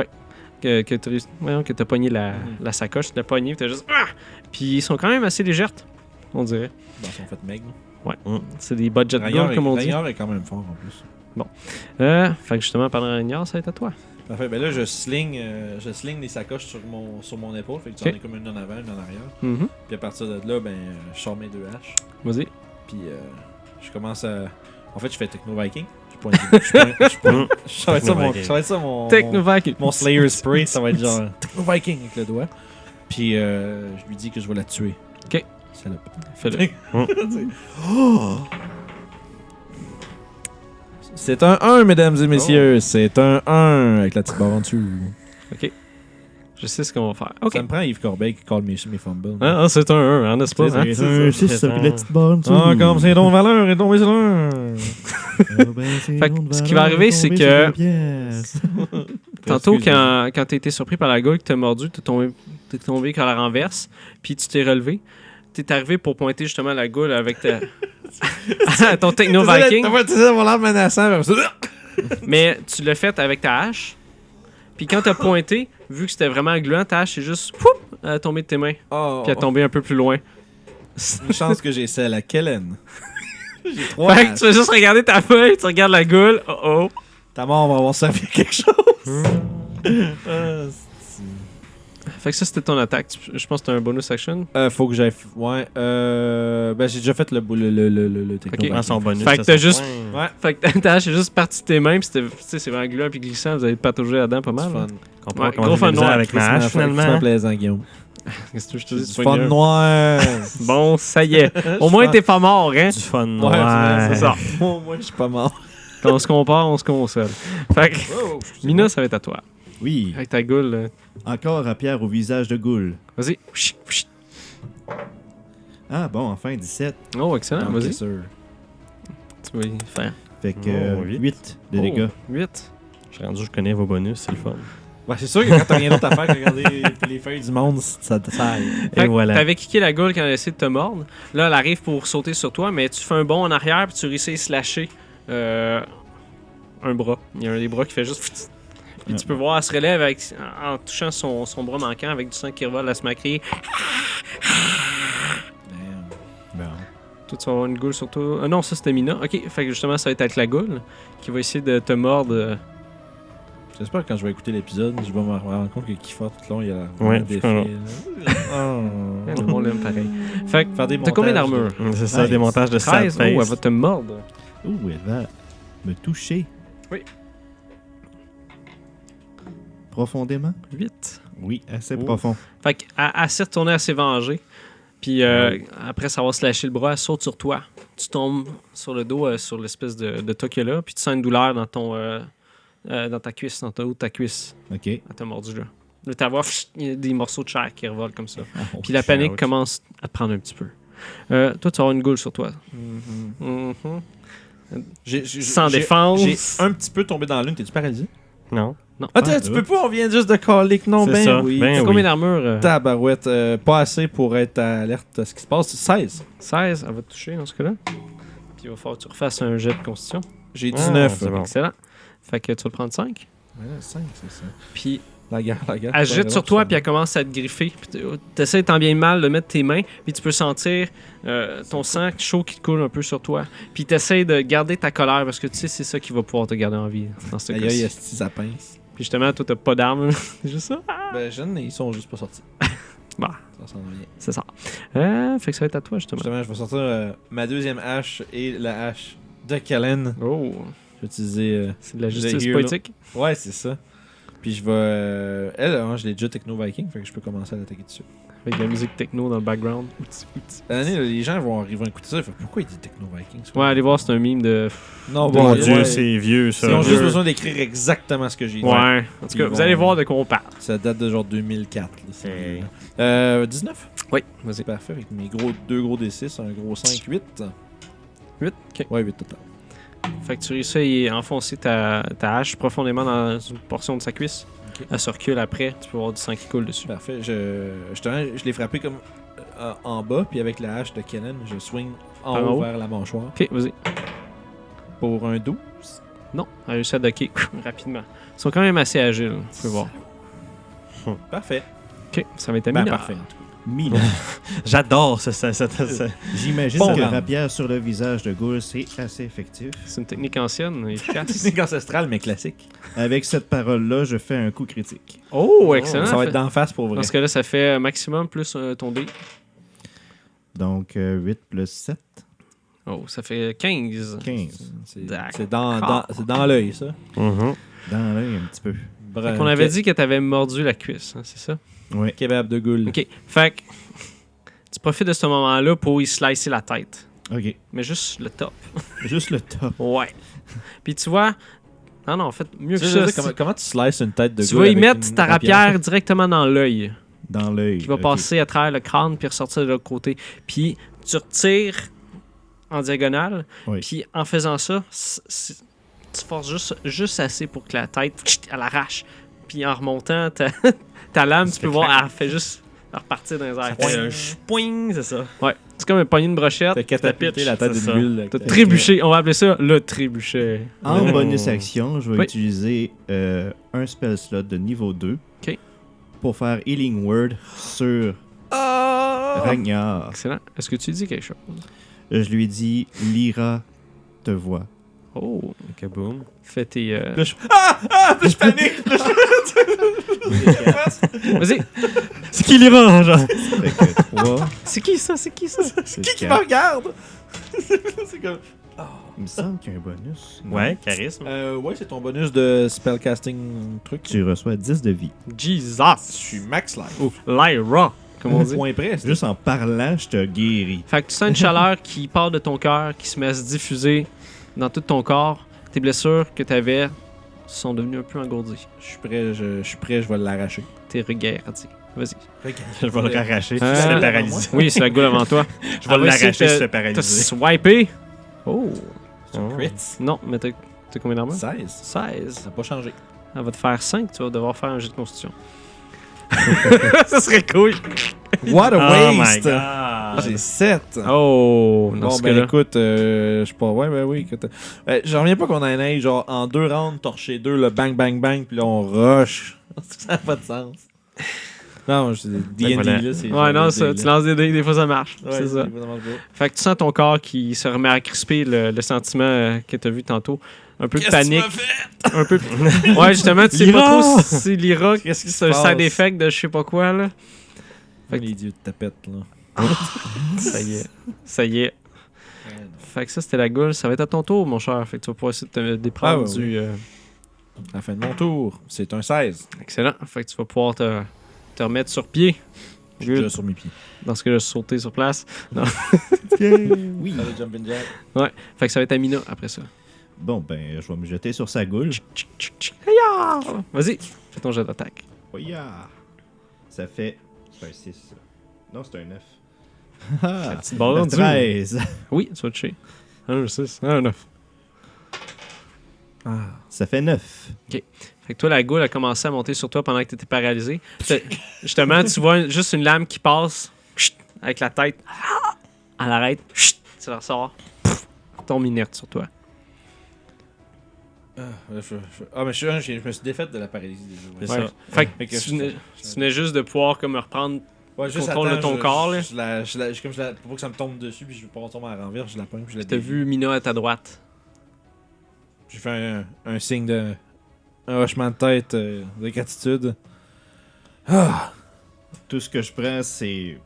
que tu as pogné la sacoche. Tu l'as pogné, tu as juste... Ah! Puis ils sont quand même assez légères, on dirait. Bon, ils sont fait maigres. C'est des budget ghouls, comme on dit. Ragnard est quand même fort en plus. Fait que justement, pendant Ragnard, ça va être à toi. Parfait. Ben là, je sling les sacoches sur mon épaule. Fait que tu en Ok. as comme une en avant, une en arrière. Mhm. Puis à partir de là, ben, je sors mes 2 haches. Vas-y. Puis je commence à. En fait, je fais Techno Viking. Je pointe. Ça va être ça mon. Technovac. Mon Slayer Spray, ça va être genre Techno Viking avec le doigt. Puis je lui dis que je vais la tuer. Ok. Salope. Fais-le. Oh! C'est un 1, mesdames et messieurs. C'est un 1 avec la petite barre en dessous. Je sais ce qu'on va faire. OK. Ça me prend Yves Corbeil qui call mes fumbles. C'est un 1, hein, n'est-ce pas? C'est- hein? c'est- Un 6 avec la petite barre en dessous. Ah, comme c'est ton valeur et ton valeur. Fait que ce qui va arriver, c'est que- Tantôt, quand t'as été surpris par la gueule qui t'a mordu, t'es tombé quand la renverse, puis tu t'es relevé. T'es arrivé pour pointer justement la goule avec ton Techno-Viking, Tu sais, avoir l'air menaçant. mais ça- mais tu l'as fait avec ta hache. Puis quand t'as pointé, vu que c'était vraiment gluant, ta hache est juste poup, elle a tombé de tes mains, Oh, puis elle a tombé un peu plus loin. une chance que j'ai celle à Kellen. J'ai 3 Fait que tu vas juste regarder ta feuille, tu regardes la goule. Oh. Ta mort va avoir servi à quelque chose. Fait que ça, c'était ton attaque. Je pense que c'était un bonus action. Faut que j'aille. Ouais. Ben, j'ai déjà fait le techno. Ok. Prends son bonus. Fait que ça, t'as ça. juste- Ouais. Ouais. Fait que ta hache est juste partie de tes mains, pis c'est vraiment gluant puis glissant. Vous allez patauger là-dedans pas mal. C'est là. fun. Comprends Ouais, comment gros j'ai de la fun misère noir. avec ma hache, C'est finalement. plaisant, Guillaume. Qu'est-ce que je te Du dis? fun noir. Bon, ça y est. Au moins, t'es pas mort, hein? Du fun Ouais, noir. C'est ça. Au moins, je suis pas mort. Quand on se compare, on se console. Fait que, Mina, ça va être à toi. Oui. Avec ta goule. Encore rapière au visage de Goule. Vas-y. Ah bon, enfin 17. Oh, excellent. Ok, Vas-y. sûr. Tu vas y faire. Fait que Oh, 8 de Oh, dégâts. 8. Je suis rendu, je connais vos bonus, c'est le fun. Ouais, c'est sûr que quand t'as rien d'autre à faire que regarder les feuilles du monde, ça aille. Fait Et que voilà. T'avais kické la goule quand elle a essayé de te mordre. Là, elle arrive pour sauter sur toi, mais tu fais un bond en arrière puis tu réussis à slasher un bras. Il y a un des bras qui fait juste. Puis tu peux voir, elle se relève en touchant son bras manquant avec du sang qui revole, elle se met à crier. Bon. Toi, tu vas avoir une goule sur toi. Non, ça c'était Mina. Ok, fait que justement, ça va être avec la goule qui va essayer de te mordre. J'espère que quand je vais écouter l'épisode, je vais me rendre compte que Kiefer tout le long, il y a Ouais, des je comprends. On l'aime pareil. Fait que Faire des t'as combien montages d'armure? C'est ça, Nice. des montages de 13. sad Oh, elle face. va te mordre. Ouh, elle va me toucher. Oui. Profondément? 8. Oui, assez Oh. profond. Fait qu'elle s'est retournée à s'est vengée. Puis après savoir se lâcher le bras, elle saute sur toi. Tu tombes sur le dos, sur l'espèce de tas qu'il y a là. Puis tu sens une douleur dans dans ta cuisse, dans le haut de ta cuisse. OK. Elle t'a mordu là. Là, tu vois, il y a des morceaux de chair qui revolent comme ça. Oh, Puis la panique ouch. commence à te prendre un petit peu. Toi, tu vas avoir une goule sur toi. Mhm. Sans défense. J'ai un petit peu tombé dans l'une. T'es-tu paralysé? Non. Non. Ah, tu peux pas, on vient juste de caler que non, C'est ben ça, oui. ben T'as oui. combien d'armure? Tabarouette, pas assez pour être alerte à ce qui se passe. 16. 16, elle va te toucher dans ce cas-là. Puis il va falloir que tu refasses un jet de constitution. J'ai Ah, 19. c'est bon. Excellent. Fait que tu vas le prendre 5. Ouais, 5, c'est ça. Puis La guerre. elle jette sur toi, puis elle commence à te griffer. Puis t'essaies tant bien mal de mettre tes mains, puis tu peux sentir ton sang chaud qui te coule un peu sur toi. Puis t'essaies de garder ta colère, parce que tu sais, c'est ça qui va pouvoir te garder en vie dans ce Aïe, cas-ci. aïe, esti, ça pince. Puis justement, toi, t'as pas d'armes. C'est juste ça. Ben, jeunes, ils sont juste pas sortis. Bah, Ça s'en vient. c'est ça. Fait que ça va être à toi, justement. Justement, je vais sortir ma deuxième hache et la hache de Kellen. Oh, Je vais utiliser. c'est de la The justice Hero. poétique. Ouais, c'est ça. Puis je vais. Elle, hein, je l'ai déjà Techno Viking, fait que je peux commencer à l'attaquer dessus. Avec de la musique techno dans le background. L'année, les gens vont écouter ça. Ils font pourquoi il dit Techno Viking? Ouais, allez voir, c'est un meme de. Non, Mon ouais, Dieu, ouais. c'est vieux, ça. Ils ont juste vieux. besoin d'écrire exactement ce que j'ai dit. Ouais. En tout cas, Ils vous vont- allez voir de quoi on parle. Ça date de genre 2004. Là, Hey. 19. Oui, vas-y. C'est parfait. Avec mes deux gros D6, un gros 5, 8. 8. Ok. Ouais, 8 total. Fait que tu réussis à enfoncer ta hache profondément dans une portion de sa cuisse. Ok. Elle se recule après, tu peux voir du sang qui coule dessus. Parfait. Je l'ai frappé comme en bas, puis avec la hache de Kellen, je swing en Par en haut haut? vers la mâchoire Ok, vas-y. pour un 12. Non, elle a réussi à docker rapidement. Ils sont quand même assez agiles, tu peux voir. Parfait. Ok, ça va être à Ben, Mina. parfait. 1000. J'adore ça. J'imagine Bon que round. rapière sur le visage de Goule, c'est assez effectif. C'est une technique ancienne, efficace. Technique ancestrale, mais classique. Avec cette parole-là, je fais un coup critique. Oh, excellent. Ça va être d'en face pour vrai. Dans ce cas-là, ça fait maximum plus ton dé. Donc 8 plus 7, Oh, ça fait 15. 15. C'est dans l'œil, ça. Mhm. Dans l'œil un petit peu. Fait qu'on avait dit que t'avais mordu la cuisse, hein, c'est ça? Oui. Kebab de goule. Ok, fait que tu profites de ce moment-là pour y slicer la tête. OK. Mais juste le top. Juste le top. Ouais. Puis tu vois... Non, en fait, mieux Tu que sais, je veux ça, dire, comment tu slices une tête de tu goule vas y avec mettre une ta rapière directement dans l'œil, Dans l'œil. qui va OK. passer à travers le crâne puis ressortir de l'autre côté. Puis tu retires en diagonale, Oui. puis en faisant ça, tu forces juste assez pour que la tête, elle arrache. Puis en remontant ta lame, tu peux voir, elle fait juste repartir dans les airs. fait un chpoing, c'est ça. Ouais, c'est comme un poignet de brochette. T'as catapulté pitch, la tête c'est d'une ça. bulle. avec T'as ta- trébuché, on va appeler ça le trébuchet. En Oh. bonus action, je vais Oui. utiliser un spell slot de niveau 2 OK. pour faire Healing Word sur Ah! Ragnar. Excellent. Est-ce que tu dis quelque chose? Je lui dis, Lyra te voit. Oh, Kaboom. fais tes. Puis je panique. Vas-y. C'est qui l'ira, genre? Fait que 3, C'est qui ça? C'est qui ça? c'est Qui me 4. regarde? C'est comme... Il me semble qu'il y a un bonus. Non? Ouais, charisme. Ouais, c'est ton bonus de spellcasting truc. Tu reçois 10 de vie. Jesus. Je suis max life. Oh, Lyra, comme on dit. Point près. c'est- Juste en parlant, je te guéris. Fait que tu sens une chaleur qui part de ton cœur, qui se met à se diffuser dans tout ton corps. Tes blessures que tu avais sont devenues un peu engourdies. Je suis prêt, je vais l'arracher. T'es regardé. Vas-y. Je vais le arracher. Euh, Je serais paralysé. Oui, c'est la goule avant toi. Je vais l'arracher, je serais T'as paralysé. swipé. Oh. C'est un crit. Non, mais t'as combien d'armure? 16. 16. Ça n'a pas changé. Elle va te faire 5, tu vas devoir faire un jet de constitution. Ça serait cool. What a Oh my waste! god. J'ai 7. Oh, dans Bon, ce ben cas-là. écoute, je sais pas. Ouais, ben oui. Écoute, j'en reviens pas qu'on en ait genre en 2 rounds, torché 2, le bang, bang, bang, puis là on rush. Ça n'a pas de sens. Non, c'est D&D voilà. là. C'est Ouais, non, ça, tu lances des dés, des fois ça marche. Ouais, c'est ça. des fois, ça marche pas. Fait que tu sens ton corps qui se remet à crisper le sentiment que tu as vu tantôt. Un peu de panique. Un peu. Ouais, justement, tu sais pas Lyra! trop si c'est Lyra. Qu'est-ce qui se C'est un passe? side effect de je sais pas quoi, là. Fait que- Les dieux de tapette, là. Ça y est. Ça y est. Fait que ça, c'était la goule. Ça va être à ton tour, mon cher. Fait que tu vas pouvoir essayer de te déprendre Ah, ouais, du. À la fin de mon tour, c'est un 16. Excellent. Fait que tu vas pouvoir te remettre sur pied. Je suis Good. déjà sur mes pieds. Dans ce cas-là, sauter sur place. Oui. Allez, jumping jack. Fait que ça va être à Mina après ça. Bon, ben, je vais me jeter sur sa goule. Hiya! Vas-y, fais ton jet d'attaque. Oh yeah! Ça fait... C'est un 6. Non, c'est un 9. Ah! Petite balle, 13. Oui, tu vas toucher. 1, 6, 1, 9. Ça fait 9. Fait que toi, la goule a commencé à monter sur toi pendant que tu étais paralysé. Justement, tu vois juste une lame qui passe chut, avec la tête. Elle arrête. Chut, tu la ressors. Pff, tombe inerte sur toi. Mais je me suis défaite de la paralysie déjà. C'est Ouais. ça. Fait que Fait que tu venais juste de pouvoir comme reprendre. Ouais, Contrôle de ton corps, là. Comme pour pas que ça me tombe dessus, puis je veux pas tomber à l'envers, je la pogne, puis je la T'as dévie. vu Mina à ta droite. J'ai fait un signe de. Un hochement de tête de gratitude. Ah! Tout ce que je prends, c'est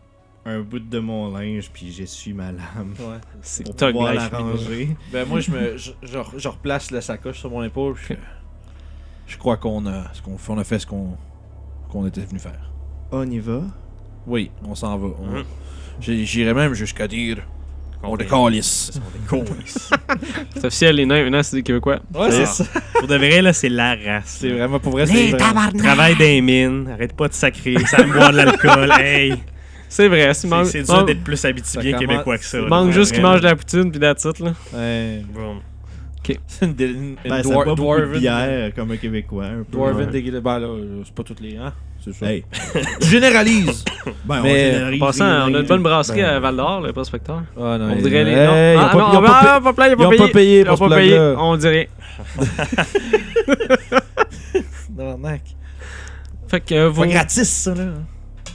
un bout de mon linge, puis j'essuie ma lame Ouais. C'est pour Tug pouvoir Life. la ranger. Ben moi, je replace la sacoche sur mon épaule, puis je crois qu'on a fait ce qu'on était venu faire. On y va? Oui, on s'en va. J'irais même jusqu'à dire on décalisse. C'est officiel, les nains, maintenant, c'est des Québécois. Ouais, c'est ça. Pour de vrai, là, c'est la race. C'est là. vraiment pour vrai, c'est vraiment... Travaille dans les mines, arrête pas de sacrer, ça me boire de l'alcool. Hey, C'est vrai, c'est c'est dur d'être plus habitibien Ça québécois que ça. là, manque juste qu'ils vraiment. mangent de la poutine puis that's it, là. Ouais. Bon. C'est une Ben, ça boit beaucoup de bière comme un Québécois. Un peu. Dwarven Ouais. déguisé. Ben là, c'est pas toutes les... Hein? C'est ça. Hey. Je généralise! Ben, Mais, on généralise En passant, les on a nains. une bonne brasserie Ben, à Val-d'Or, le prospecteur. Ah non, On dirait les Hey, noms. ils ont Ah, pas- non, ils ont pas payé- pas payé, ils ont pas payé Ils pour ont ce pas payé, plug-là. on dirait. Tabarnak. Fait que vous. Pas gratis, ça, là.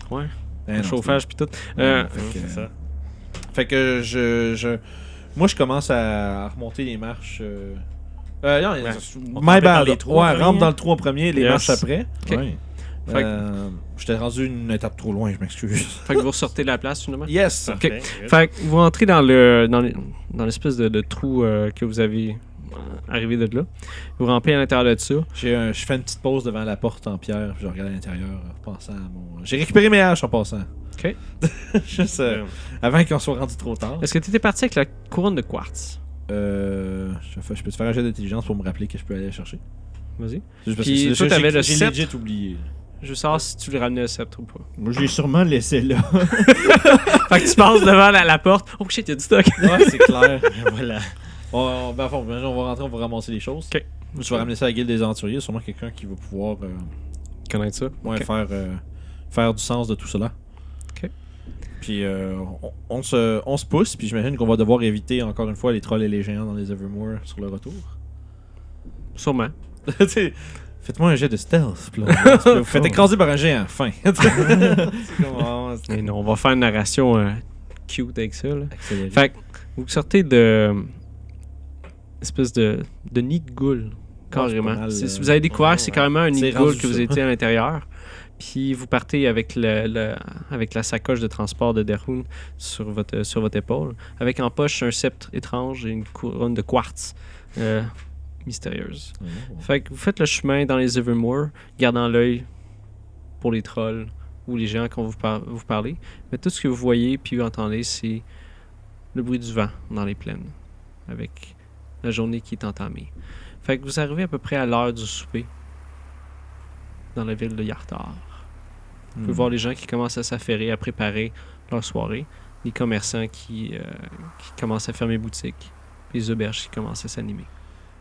Ouais. Ben Le non, chauffage puis tout. C'est ça. Fait que moi, je commence à remonter les marches. Non, On my rentre dans bad. les trous Ouais, en premier, rentre dans hein? le trou en premier, les Yes. marches après. Ok. Ouais. Fait J'étais rendu une étape trop loin, je m'excuse. Fait que vous ressortez de la place, finalement. Yes! Parfait. Fait que vous rentrez dans l'espèce de trou que vous avez arrivé de là. Vous rampez à l'intérieur de ça. Je fais une petite pause devant la porte en pierre, puis je regarde à l'intérieur, repensant à mon. J'ai récupéré mes haches en passant. Ok. Juste avant qu'on soit rendu trop tard. Est-ce que tu étais parti avec la couronne de quartz? Je peux te faire un jet d'intelligence pour me rappeler que je peux aller la chercher. Vas-y. Juste parce Puis que toi, t'avais le j'ai sceptre? legit oublié. Je veux savoir si tu le ramenais au sceptre ou pas. Moi, je l'ai sûrement laissé là. Fait que tu passes devant la porte. Oh shit, il y a du stock. Ouais, c'est clair. Voilà. On va rentrer, on va ramasser les choses. Ok. Je vais ramener ça à la guilde des aventuriers. Sûrement quelqu'un qui va pouvoir Connaître ça. ouais, faire du sens de tout cela. Ok. Puis on se pousse, puis j'imagine qu'on va devoir éviter encore une fois les trolls et les géants dans les Evermore sur le retour. Sûrement. T'sais, faites-moi un jet de stealth. Puis là, vous vous faites écraser par un géant, fin. C'est comme, Et non, on va faire une narration cute avec ça. Là. accéléré. Fait que Vous sortez de espèce de nid de goule, carrément. c'est pas mal, Vous avez découvert que c'est ouais. carrément un nid C'est de goule rendu que vous ça. étiez à l'intérieur. Puis vous partez avec avec la sacoche de transport de Derhoun sur votre épaule, avec en poche un sceptre étrange et une couronne de quartz mystérieuse. Fait que vous faites le chemin dans les Evermore, gardant l'œil pour les trolls ou les géants quand vous parlez. Mais tout ce que vous voyez puis vous entendez, c'est le bruit du vent dans les plaines, avec la journée qui est entamée. Fait que vous arrivez à peu près à l'heure du souper dans la ville de Yartar. Vous pouvez voir les gens qui commencent à s'affairer, à préparer leur soirée, les commerçants qui commencent à fermer boutique, les auberges qui commencent à s'animer.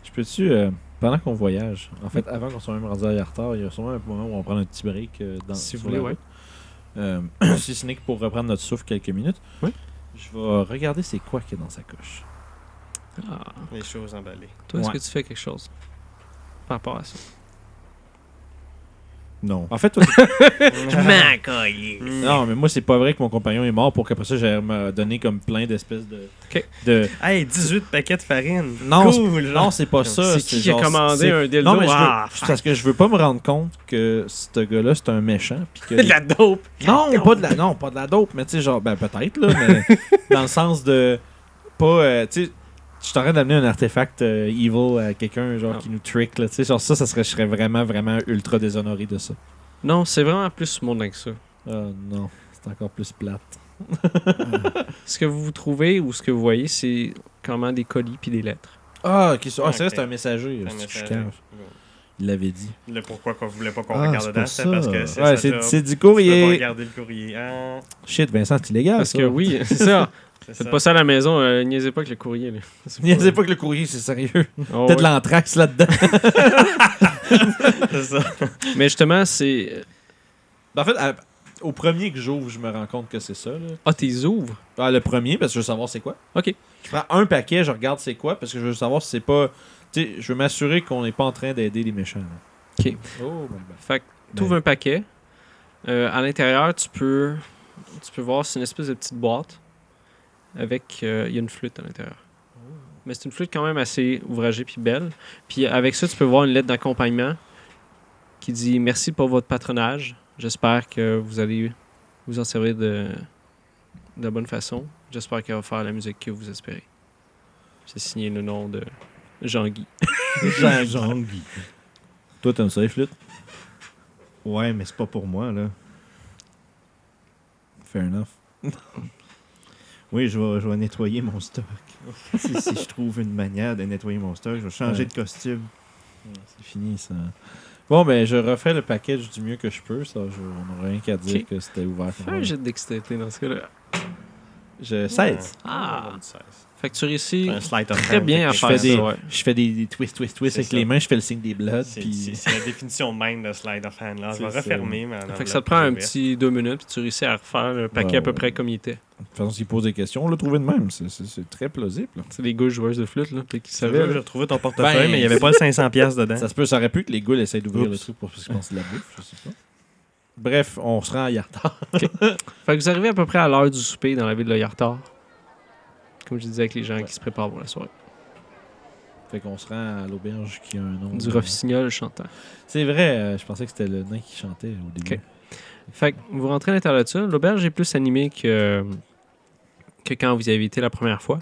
Je peux-tu, pendant qu'on voyage, en fait, avant qu'on soit même rendu à Yartar, il y a sûrement un moment où on prend un petit break Si vous sur la voulez, route. Si ce n'est que pour reprendre notre souffle quelques minutes, Oui. je vais regarder c'est quoi qu'il y a dans sa coche. Ah, Les choses emballées. toi, est-ce Ouais. que tu fais quelque chose par rapport à ça? Non. En fait, toi, Mm. non, mais moi, c'est pas vrai que mon compagnon est mort pour qu'après ça, j'aille me donner comme plein d'espèces de... Ok. de... Hey, 18 paquets de farine. Non, Cool, non, c'est pas ça. C'est qui a genre- commandé c'est- un dildo? Non, mais Ah, c'est parce que je veux pas me rendre compte que ce gars-là, c'est un méchant. Puis que de la dope. Non, pas de la dope, mais tu sais, genre, ben peut-être, là, mais dans le sens de pas, tu sais, je suis en train d'amener un artefact evil à quelqu'un, genre, Ah. qui nous trick, là, tu sais, genre, ça je serais vraiment, vraiment ultra déshonoré de ça. Non, c'est vraiment plus mondain que ça. Ah non, c'est encore plus plate. Ce que vous trouvez ou ce que vous voyez, c'est carrément des colis puis des lettres. Ah, ok, c'est vrai, Ok. c'est un messager, c'est que je suis cave. Il l'avait dit. Le pourquoi qu'on voulait pas qu'on Ah, regarde c'est dedans, pour c'est ça. parce que c'est Ouais, sa job. c'est du Tu peux pas courrier. regarder le courrier. Ah, Shit, Vincent, c'est illégal, Parce ça. que oui, c'est ça. c'est Faites ça. pas ça à la maison, niaisez pas avec le courrier. Là. Niaisez pas que le courrier, c'est sérieux. Oh, Peut-être ouais. l'anthrax là-dedans. C'est ça. Mais justement, c'est. En fait, au premier que j'ouvre, je me rends compte que c'est ça, là. Ah, t'es ouvres. Ah, le premier, parce que je veux savoir c'est quoi. Ok. Je prends un paquet, je regarde c'est quoi, parce que je veux savoir si c'est pas. Tu sais, je veux m'assurer qu'on n'est pas en train d'aider les méchants. là. Ok. Oh, ben. Fait que t'ouvres un paquet. À l'intérieur, tu peux voir, c'est une espèce de petite boîte avec. Il y a une flûte à l'intérieur. Mais c'est une flûte quand même assez ouvragée puis belle. Puis avec ça, tu peux voir une lettre d'accompagnement qui dit merci pour votre patronage. J'espère que vous allez vous en servir de la bonne façon. J'espère qu'elle va faire la musique que vous espérez. C'est signé le nom de Jean-Guy. Jean-Guy. Toi, t'aimes ça, les flûtes? Ouais, mais c'est pas pour moi, là. Fair enough. Oui, je vais nettoyer mon stock. si je trouve une manière de nettoyer mon stock, je vais changer Ouais. de costume. C'est fini, ça. Bon, ben, je refais le package du mieux que je peux. Ça, on n'a rien qu'à dire Ok. que c'était ouvert. Fais un jet de dextérité dans ce cas-là. Je 16. Ah! Un 16. Fait que tu réussis Un slide of très hand, bien à Je faire fais ça. des, Ouais. je fais des twists C'est avec ça. les mains, je fais le signe des bloods. C'est Puis... c'est la définition même de slide of hand. Là. Je C'est vais ça. refermer. Mais Fait que ça te prend un petit 2 minutes, puis tu réussis à refaire le paquet Ouais, à peu ouais. près comme il était. De toute façon, s'ils posent des questions, on l'a trouvé de même. C'est très plausible. là. C'est des gars joueuses de flûte, là, peut-être qu'ils J'ai savaient. là. retrouvé ton portefeuille, Ben, mais il n'y avait pas le 500$ dedans. Ça aurait pu que les goules essayent d'ouvrir le Oups. truc parce qu'ils pensent que c'est de la bouffe, je sais pas. Bref, on se rend à Yartar. Fait que vous arrivez à peu près à l'heure du souper dans la ville de Yartar. Comme je disais avec les gens Ouais. qui se préparent pour la soirée. Fait qu'on se rend à l'auberge qui a un nom. Du rossignol chantant. C'est vrai, je pensais que c'était le nain qui chantait au début. Ok. Fait que vous rentrez à l'intérieur de ça. L'auberge est plus animée que quand vous y avez été la première fois.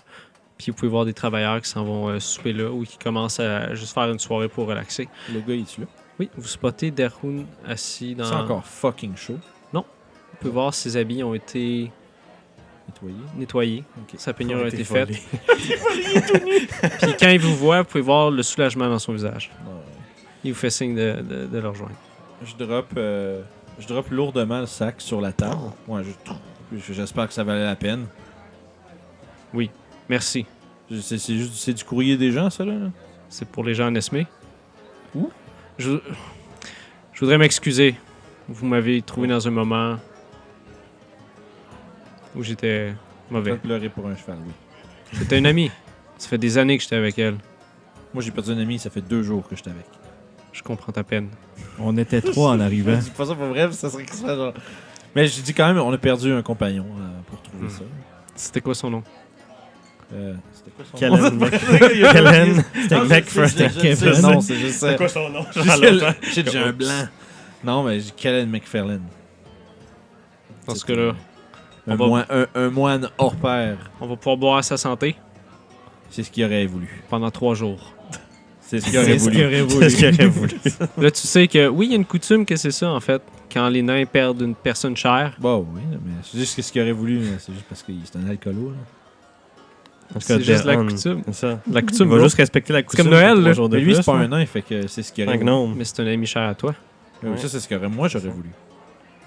Puis vous pouvez voir des travailleurs qui s'en vont souper là ou qui commencent à juste faire une soirée pour relaxer. Le gars, il est là. Oui, vous spottez Derhoun assis dans... C'est encore fucking chaud. Vous pouvez voir ses habits ont été Nettoyé. nettoyés. Ok. Sa peignure a été volé. faite. Puis quand il vous voit, vous pouvez voir le soulagement dans son visage. Ouais. Il vous fait signe de le rejoindre. Je drop lourdement le sac sur la table. Ouais, j'espère que ça valait la peine. Merci. C'est du courrier des gens, ça, là? C'est pour les gens en Esmé. Où? Je voudrais m'excuser. Vous m'avez trouvé dans un moment où j'étais Je mauvais. vais pleurer pour un cheval, oui. C'était une amie. Ça fait des années que j'étais avec elle. Moi, j'ai perdu un ami, ça fait 2 jours que j'étais avec. Je comprends ta peine. On était 3 en arrivant. Je dis pas ça pour vrai, ça serait que ça, genre... Mais je dis quand même, on a perdu un compagnon pour trouver ça. C'était quoi son nom? C'était quoi son nom? Kellen. C'était McPherson. Non, c'est juste ça. C'est quoi son nom? J'ai un blanc. Non, mais j'ai Kellen McPherson. Parce que là, Un moine hors pair. on va pouvoir boire à sa santé C'est ce qu'il aurait voulu. pendant 3 jours. C'est ce qu'il aurait voulu. C'est ce qu'il aurait voulu. Là, tu sais que, oui, il y a une coutume que c'est ça, en fait. Quand les nains perdent une personne chère, Bon, oui, mais c'est juste que ce qu'il aurait voulu, mais c'est juste parce que c'est un alcoolo. Là. c'est juste la coutume. C'est ça. La Il coutume, va bro. juste respecter la coutume. comme Noël, pour 3 là. jours de Mais lui, c'est plus, pas là. un nain, fait que c'est ce qu'il Un aurait voulu. gnome. Mais c'est un ami cher à toi. Oui, ça, c'est ce que moi j'aurais voulu.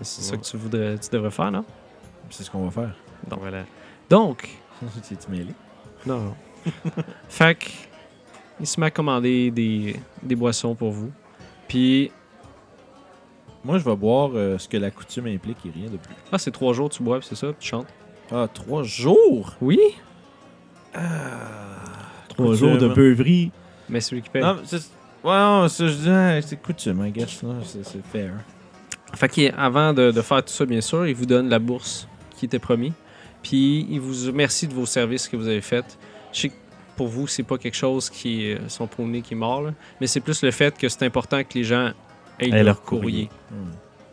C'est ça que tu devrais faire, non? C'est ce qu'on va faire. Donc voilà. Donc, C'est-tu mêlé? non. Fait que, il se met à commander des boissons pour vous. Puis, Moi, je vais boire ce que la coutume implique et rien de plus. c'est 3 jours, tu bois, puis c'est ça, tu chantes. Ah, 3 jours? Oui, 3 jours de beuverie. mais celui qui paye. Non, c'est... Ouais, non, ça, je dis, c'est coutume, I guess. Là. C'est fair. Fait qu'avant de faire tout ça, bien sûr, il vous donne la bourse qui était promis. Puis il vous remercie de vos services que vous avez faits. Je sais que pour vous, c'est pas quelque chose qui est son premier qui est mort, là, mais c'est plus le fait que c'est important que les gens aient Aient leur courrier. Hmm.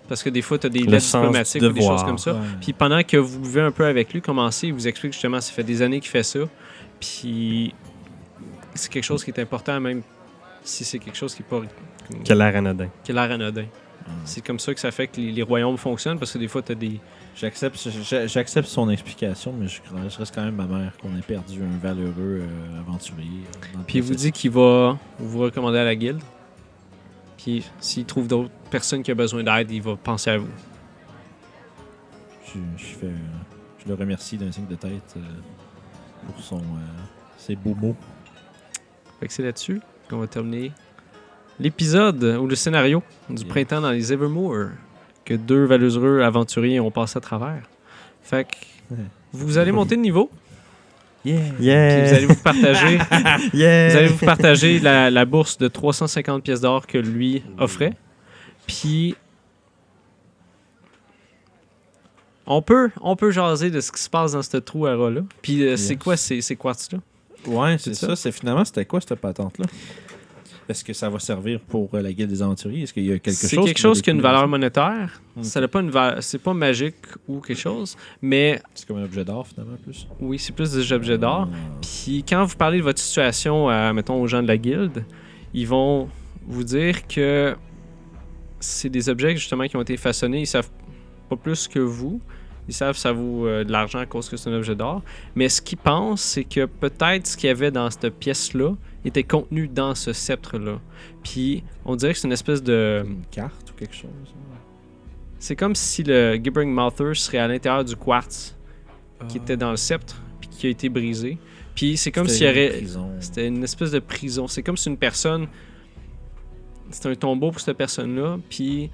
Parce que des fois, tu as des Le lettres sens diplomatiques du ou des choses devoir. comme ça. Ouais. Puis pendant que vous buvez un peu avec lui, commencez, il vous explique justement, ça fait des années qu'il fait ça. Puis c'est quelque chose qui est important, même si c'est quelque chose qui est pas Quel l'air anodin. qui a l'air anodin. C'est comme ça que ça fait que les royaumes fonctionnent, parce que des fois, tu as des... J'accepte son explication, mais je reste quand même ma mère qu'on ait perdu un valeureux aventurier. Dans le Puis il vous processus. dit qu'il va vous recommander à la guilde. Puis s'il trouve d'autres personnes qui ont besoin d'aide, il va penser à vous. Je le remercie d'un signe de tête pour ses beaux mots. Fait que c'est là-dessus qu'on va terminer l'épisode ou le scénario du printemps dans les Evermore que 2 valeureux aventuriers ont passé à travers. Fait que vous allez monter de niveau. Puis vous allez vous partager, vous allez vous partager la bourse de 350 pièces d'or que lui offrait. Puis on peut jaser de ce qui se passe dans ce trou à ras là. Puis c'est quoi ces quartz là? Ouais, c'est ça. ça. C'est finalement, c'était quoi cette patente-là? Est-ce que ça va servir pour la guilde des aventuriers? Est-ce qu'il y a quelque chose? C'est quelque chose qui a une valeur monétaire. Ok. Ça n'a pas c'est pas magique ou quelque chose, mais C'est comme un objet d'art finalement plus. oui, c'est plus des objets d'art. Puis quand vous parlez de votre situation, mettons, aux gens de la guilde, ils vont vous dire que c'est des objets justement qui ont été façonnés. Ils savent pas plus que vous. Ils savent que ça vaut de l'argent à cause que c'est un objet d'art. Mais ce qu'ils pensent, c'est que peut-être ce qu'il y avait dans cette pièce-là était contenu dans ce sceptre-là. Puis on dirait que c'est une espèce de... Une carte ou quelque chose. C'est comme si le Gibbering Mouther serait à l'intérieur du quartz qui était dans le sceptre puis qui a été brisé. Puis c'est comme s'il y aurait... C'était une espèce de prison. C'est comme si une personne... C'était un tombeau pour cette personne-là. Puis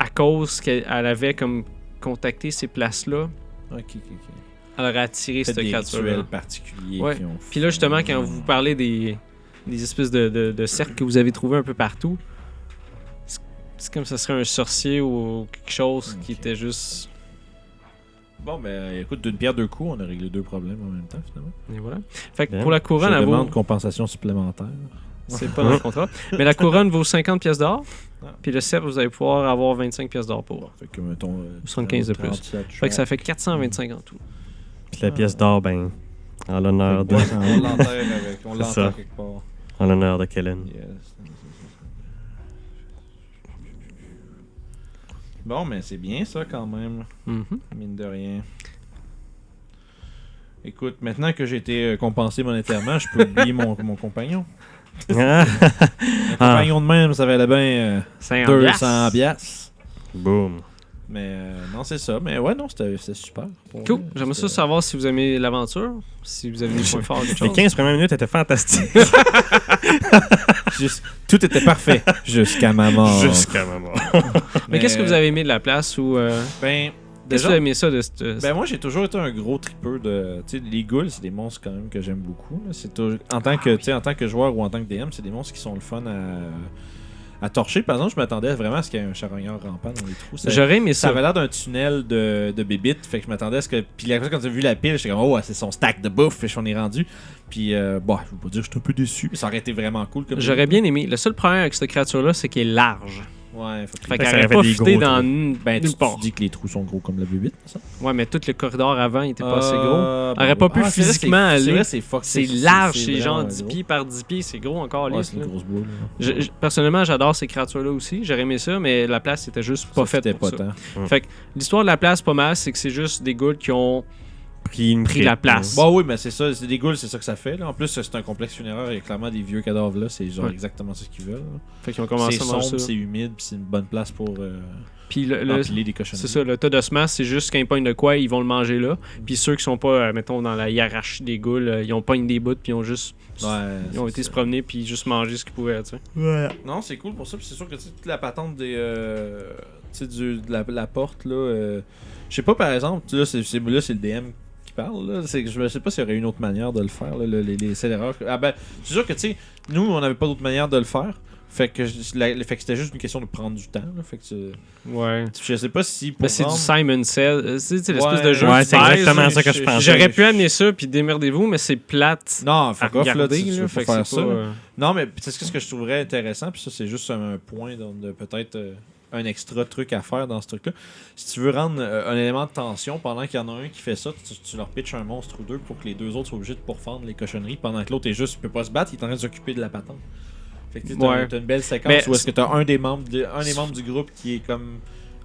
à cause qu'elle avait comme contacté ces places-là, Ok. elle aurait attiré Fait cette des créature-là. rituels particuliers Ouais. qui ont Puis là, justement, quand vous parlez des espèces de cercles que vous avez trouvés un peu partout, c'est comme si ça serait un sorcier ou quelque chose qui était juste... Bon, ben écoute, d'une pierre deux coups, on a réglé 2 problèmes en même temps finalement. Et voilà. Fait que Bien. pour la couronne, Je elle demande vaut... compensation supplémentaire. C'est pas dans le contrat. Mais la couronne vaut 50 pièces d'or. Ah. Puis le sceptre, vous allez pouvoir avoir 25 pièces d'or pour. Fait que mettons 75 de plus. 37 Fait que ça fait 425 en tout. Puis la pièce d'or, ben, en l'honneur de, On l'enterre avec, on C'est l'enterre ça. quelque part. en l'honneur de Kellen. Yes. Bon, mais c'est bien ça quand même, Mhm. mine de rien. Écoute, maintenant que j'ai été compensé monétairement, je peux oublier mon compagnon. Ah, Un compagnon de même, ça valait bien 50 200 piastres. boum. Mais non, c'est ça. Mais ouais, non, c'était super. Pour Cool. vrai, J'aimerais ça c'était- savoir si vous aimez l'aventure, si vous avez des points forts, quelque Les chose. 15 premières minutes étaient fantastiques. Tout était parfait jusqu'à ma mort. Jusqu'à ma mort. Mais qu'est-ce que vous avez aimé de la place ou Ben, qu'est-ce que vous avez aimé ça de cette... ben moi j'ai toujours été un gros tripeux de, tu sais, les ghouls, c'est des monstres quand même que j'aime beaucoup là. C'est en tant que, tu sais, en tant que joueur ou en tant que DM, c'est des monstres qui sont le fun à torcher. Par exemple, je m'attendais vraiment à ce qu'il y ait un charognard rampant dans les trous. J'aurais aimé Ça ça. avait l'air d'un tunnel de bébites, fait que je m'attendais à ce que. Puis la fois quand j'ai vu la pile, j'étais comme, oh, ouais, c'est son stack de bouffe, et on est rendu. Puis, bon, je veux pas dire que j'étais un peu déçu, mais ça aurait été vraiment cool. Comme J'aurais bien aimé. Le seul problème avec cette créature-là, c'est qu'elle est large. Ouais, faut Fait que. qu'elle ça aurait aurait pas fait des fité gros dans trous. Ben, nulle tu part. dis que les trous sont gros comme la bébite, ça? Ouais, mais tout le corridor avant, il était pas assez gros. Ben Aurait pas oui. pu C'est vrai, physiquement c'est aller. vrai, c'est fuck, C'est large, c'est genre vraiment 10 gros. pieds par 10 pieds, c'est gros encore, Ouais, lisse, c'est une là. grosse boule. Personnellement, j'adore ces créatures-là aussi. J'aurais aimé ça, mais la place était juste pas faite C'était pour pas ça. tant. Fait que l'histoire de la place, pas mal, c'est que c'est juste des ghouls qui ont Pris la place. Bon, oui, mais c'est ça, c'est des ghouls, c'est ça que ça fait. Là. En plus, c'est un complexe funéraire, il y a clairement des vieux cadavres là, c'est genre Ouais. exactement ça qu'ils veulent. là. Fait qu'ils ont commencé C'est à manger sombre, ça. c'est humide, puis c'est une bonne place pour Puis empiler des cochonneries. c'est ça, le tas d'ossements, c'est juste quand ils pognent de quoi, ils vont le manger là. Puis ceux qui sont pas, mettons, dans la hiérarchie des ghouls, ils ont pogné des bouts, puis ils ont juste. Ouais, Ils ont c'est été ça. se promener, puis juste manger ce qu'ils pouvaient, tu sais. Non, c'est cool pour ça, puis c'est sûr que tu sais, toute la patente des. Tu sais, de la porte, là. Je sais pas, par exemple, là, c'est le DM qui parle, là. Je sais pas s'il y aurait une autre manière de le faire, là, les scéléreurs. Ah ben, c'est sûr que, tu sais, nous, on n'avait pas d'autre manière de le faire. Fait que c'était juste une question de prendre du temps, là. Fait que Ouais. je sais pas si pour Mais c'est du rendre- Simon Says. C'est l'espèce Ouais. de jeu. Ouais, qui c'est pèse, exactement là. ça que je pensais. J'aurais pu amener ça, puis démerdez-vous, mais c'est plate. Non, À fuck off, là, regarder, tu là, veux fait pas que faire c'est ça. pas, Non, mais c'est ce que je trouverais intéressant, puis ça, c'est juste un point de peut-être un extra truc à faire dans ce truc-là. Si tu veux rendre un élément de tension pendant qu'il y en a un qui fait ça, tu leur pitches un monstre ou deux pour que les deux autres soient obligés de pourfendre les cochonneries pendant que l'autre est juste, il peut pas se battre, il est en train de s'occuper de la patente. Fait que tu sais, Ouais. t'as une belle séquence Mais où est-ce que t'as un des membres du groupe qui est comme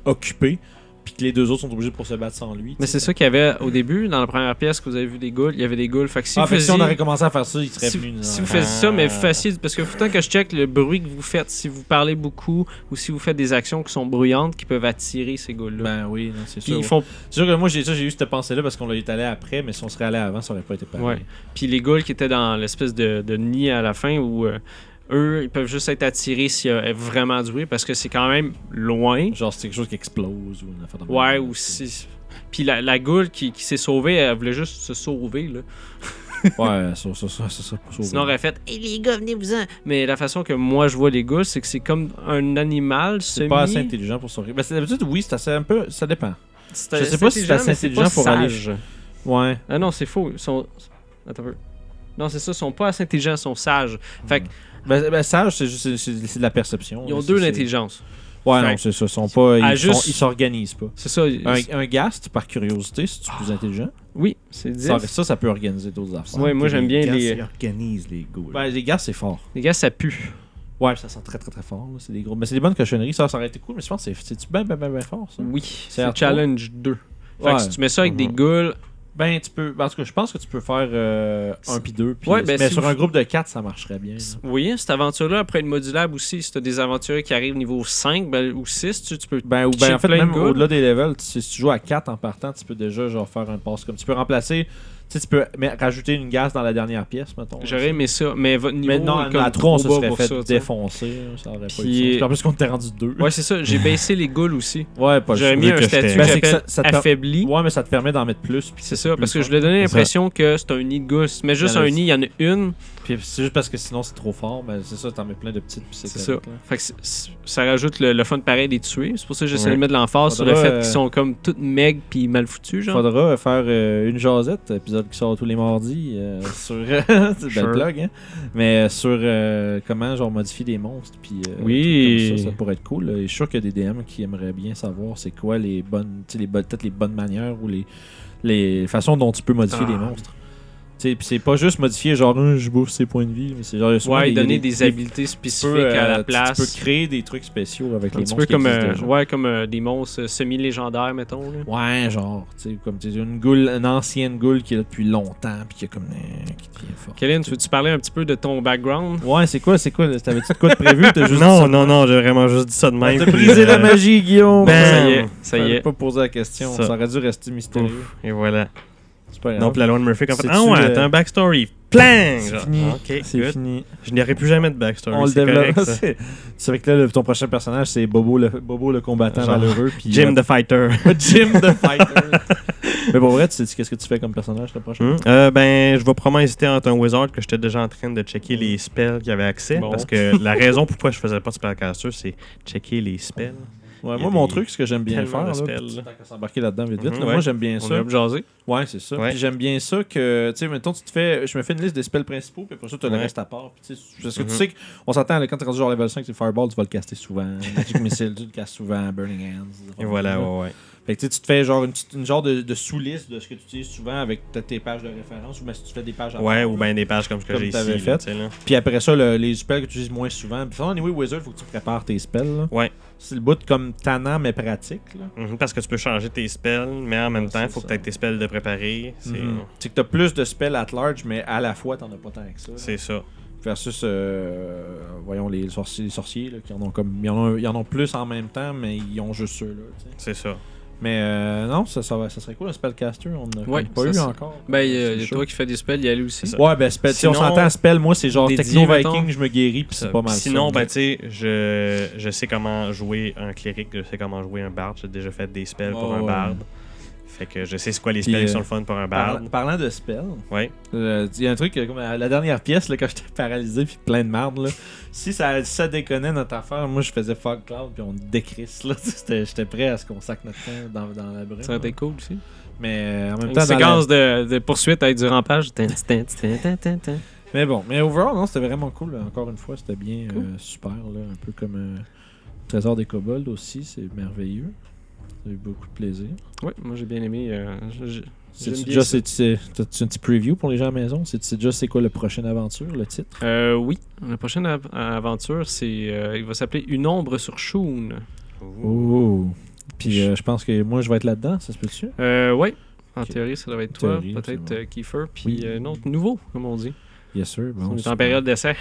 occupé, puis que les deux autres sont obligés pour se battre sans lui. Mais tu sais. c'est ça qu'il y avait au début, dans la première pièce que vous avez vu des ghouls, il y avait des ghouls. Fait que si vous Fait que si faisiez- on aurait commencé à faire ça, il serait si, venu. si vous faisiez ça, mais facile, parce que faut tant que je check le bruit que vous faites, si vous parlez beaucoup ou si vous faites des actions qui sont bruyantes, qui peuvent attirer ces ghouls-là. Ben oui, non, c'est Puis sûr. ils font, C'est sûr que moi, j'ai eu cette pensée-là parce qu'on l'a allé après, mais si on serait allé avant, ça aurait pas été pareil. ouais. Puis les ghouls qui étaient dans l'espèce de nid à la fin où eux, ils peuvent juste être attirés s'il y a vraiment du bruit parce que c'est quand même loin. Genre, c'est quelque chose qui explose ou une affaire de Ouais, même. ou si. Puis la goule qui s'est sauvée, elle voulait juste se sauver, là. Ouais, ça, pas sauvé. Sinon, elle aurait fait « Hey les gars, venez-vous-en! » Mais la façon que moi je vois les ghouls, c'est que c'est comme un animal C'est pas assez intelligent pour sauver. Ben, d'habitude, oui, c'est assez un peu. Ça dépend. Je sais pas si c'est assez intelligent pour aller. Ouais. Ah non, c'est faux. Ils sont... Attends un peu. Non, c'est ça, ils sont pas assez intelligents, ils sont sages. Fait que Ben, sage, c'est juste c'est de la perception. ils ont là, deux c'est- d'intelligence. Ouais, Fait non, c'est ça. Sont pas, à ils juste- ils s'organisent pas. C'est ça. Un ghast, par curiosité, si tu es plus intelligent, Oui, c'est 10. ça peut organiser d'autres affaires. Ouais, moi j'aime bien les... Ils organisent les ghouls. Ben, les ghasts, c'est fort. Les gars, ça pue. Ouais, ça sent très très très fort. là. C'est des gros. Mais c'est des bonnes cochonneries. Ça aurait été cool, mais je pense que c'est bien fort, ça. Oui, C'est c'est R3. Challenge 2. Fait que si tu mets ça avec des ghouls, Ben, tu peux. En tout cas, je pense que tu peux faire 1 puis 2. Ouais, ben, mais si sur vous- un groupe de 4, ça marcherait bien. là. oui, cette aventure-là, après une modulable aussi, si tu as des aventuriers qui arrivent niveau 5 ou 6, tu peux. Ben, ou pitcher ben, en fait, plein de même ghouls. au-delà des levels, si tu joues à 4 en partant, tu peux déjà genre faire un pass comme. Tu peux remplacer. Tu sais, tu peux rajouter une gaze dans la dernière pièce, mettons. J'aurais aimé ça, mais votre niveau Mais non, est comme à 3, on trop se bas serait pour fait ça, tu sais. défoncer. là, Ça aurait pas Puis- eu de sens. Puis en plus qu'on était rendu 2. Ouais, c'est ça. J'ai baissé les ghouls aussi. Ouais, pas J'aurais le mis choix. un que statut j'étais- que Ben, c'est que j'appelle ça te per- affaibli. Ouais, mais ça te permet d'en mettre plus. Puis C'est ça, parce que je voulais donner l'impression que c'est un nid de ghouls. Mais juste Il y en a- un nid, il y en a une. Puis c'est juste parce que sinon c'est trop fort. Ben, c'est ça, t'en mets plein de petites. Puis C'est ça. correct, là. Fait que ça rajoute le fun pareil des tuer. C'est pour ça que j'essaie Ouais. de mettre de l'emphase sur le Faudra, fait qu'ils sont comme toutes maigres puis mal foutus, genre. Faudra faire une jasette, épisode qui sort tous les mardis, sur. c'est une belle Sure. plug, hein. Mais sur comment genre modifier des monstres. Puis, Oui. comme ça pourrait être cool. là. Et je suis sûr qu'il y a des DM qui aimeraient bien savoir c'est quoi les bonnes. Tu sais, peut-être les bonnes manières ou les façons dont tu peux modifier Ah. les monstres. Tu sais, puis c'est pas juste modifier genre je bouffe ses points de vie, mais c'est genre. il y a souvent Ouais, il y a donner des habiletés tu spécifiques peux, à la tu place. peux créer des trucs spéciaux avec Un les petit monstres peu comme, qui existent déjà. ouais, comme des monstres semi-légendaires, mettons. Là. Ouais, genre, tu sais, comme tu dis, une ancienne goule qui est là depuis longtemps, puis qui est comme. qui devient forte. Kéline, tu veux-tu parler un petit peu de ton background? Ouais, c'est quoi? T'avais-tu de quoi de prévu? T'as juste dit Non, ça? non, j'ai vraiment juste dit ça de même. T'as puis, brisé la magie, Guillaume! Ben, Ça y est, ça y Fallait est. pas poser la question, Ça. ça aurait dû rester mystérieux. Ouf, et voilà. C'est pas grave. Non, puis la loi de Murphy, comme fait, C'est-tu, ah ouais, t'as un backstory. Plan! C'est Genre, fini. ok, C'est good. fini. Je n'aurai plus jamais de backstory. On le c'est développe. correct, ça. C'est vrai que là, ton prochain personnage, c'est Bobo le combattant Genre, malheureux. Puis, Jim the Fighter. Jim the Fighter. Mais pour vrai, tu sais qu'est-ce que tu fais comme personnage le prochain? Ben, je vais probablement hésiter entre un wizard que j'étais déjà en train de checker les spells qu'il y avait accès. Bon. Parce que la raison pourquoi je faisais pas de spellcaster, c'est checker les spells. Ouais, Il y a moi, mon des- truc, ce que j'aime bien tellement faire, de là, spells, puis là. tant qu'à s'embarquer là-dedans vite, Mhm, là, ouais. moi, j'aime bien On ça. a jasé. Ouais, c'est ça. Ouais. Puis j'aime bien ça que, tu sais, mettons, je me fais une liste des spells principaux, puis après ça, tu as le Ouais. reste à part. Puis, tu sais, parce que tu Mhm. sais qu'on s'entend, là, quand tu es rendu genre level 5, c'est Fireball, tu vas le caster souvent. Magic Missile, tu le castes souvent. Burning Hands. Et voilà, ouais. Fait que tu sais, tu te fais genre une genre de sous-liste de ce que tu utilises souvent avec peut-être tes pages de référence, ou bien si tu fais des pages à Ouais, part, ou bien des pages comme ce que Comme j'ai t'avais ici. fait. Là, tu sais, là. Puis après ça, les spells que tu utilises moins souvent. Puis anyway, Wizard, faut que tu prépares tes spells. Là. Ouais. C'est le bout comme tannant mais pratique. Là. Parce que tu peux changer tes spells, mais en même Ouais, temps, il c'est faut que ça. tu aies tes spells de préparer. C'est que t'as plus de spells at large, mais à la fois, t'en as pas tant que ça. là. C'est ça. Versus, voyons, les sorciers là, qui en ont comme. Ils en ont plus en même temps, mais ils ont juste ceux-là. Tu sais. C'est ça. Mais non, ça serait cool un spellcaster. On n'a Ouais, pas ça, eu c'est- encore. Ben, il y C'est a chaud. toi qui fais des spells, il y a lui aussi. C'est ça. Ouais, ben, spell, si on Sinon, s'entend spell, moi, c'est genre dédié, Techno-Viking, mettons. je me guéris, puis c'est pas mal Sinon, ça. ben, tu sais, je sais comment jouer un cléric, je sais comment jouer un bard. J'ai déjà fait des spells pour Ouais, un ouais. bard. Fait que je sais c'est quoi les Puis, spells qui sont le fun pour un bard. Parlant de spell, Ouais. il y a un truc, comme à la dernière pièce, là, quand j'étais paralysé puis plein de marde, là, si ça déconnait notre affaire, moi je faisais Fog Cloud puis on décrisse. Là, j'étais prêt à ce qu'on sac notre temps dans la brume. Ça aurait été là. cool aussi. Mais en même Une temps, séquence de poursuite avec du rampage. Mais bon, mais overall, non, c'était vraiment cool. Là. Encore une fois, c'était bien Cool. super. Là, un peu comme Trésor des Kobolds aussi, c'est merveilleux. J'ai eu beaucoup de plaisir. Ouais, moi j'ai bien aimé. J'aime C'est-tu bien ça. t'as-tu un petit preview pour les gens à la maison? C'est déjà c'est quoi la prochaine aventure, le titre? Oui, la prochaine aventure, il va s'appeler Une ombre sur Shun. Oh! Puis je pense que moi je vais être là-dedans, ça se peut-tu? Oui, en Ok. théorie, ça doit être toi, Théorie, peut-être c'est bon. Kiefer, puis Oui. un autre nouveau, comme on dit. Yes sir. Bon, On est en super. période d'essai.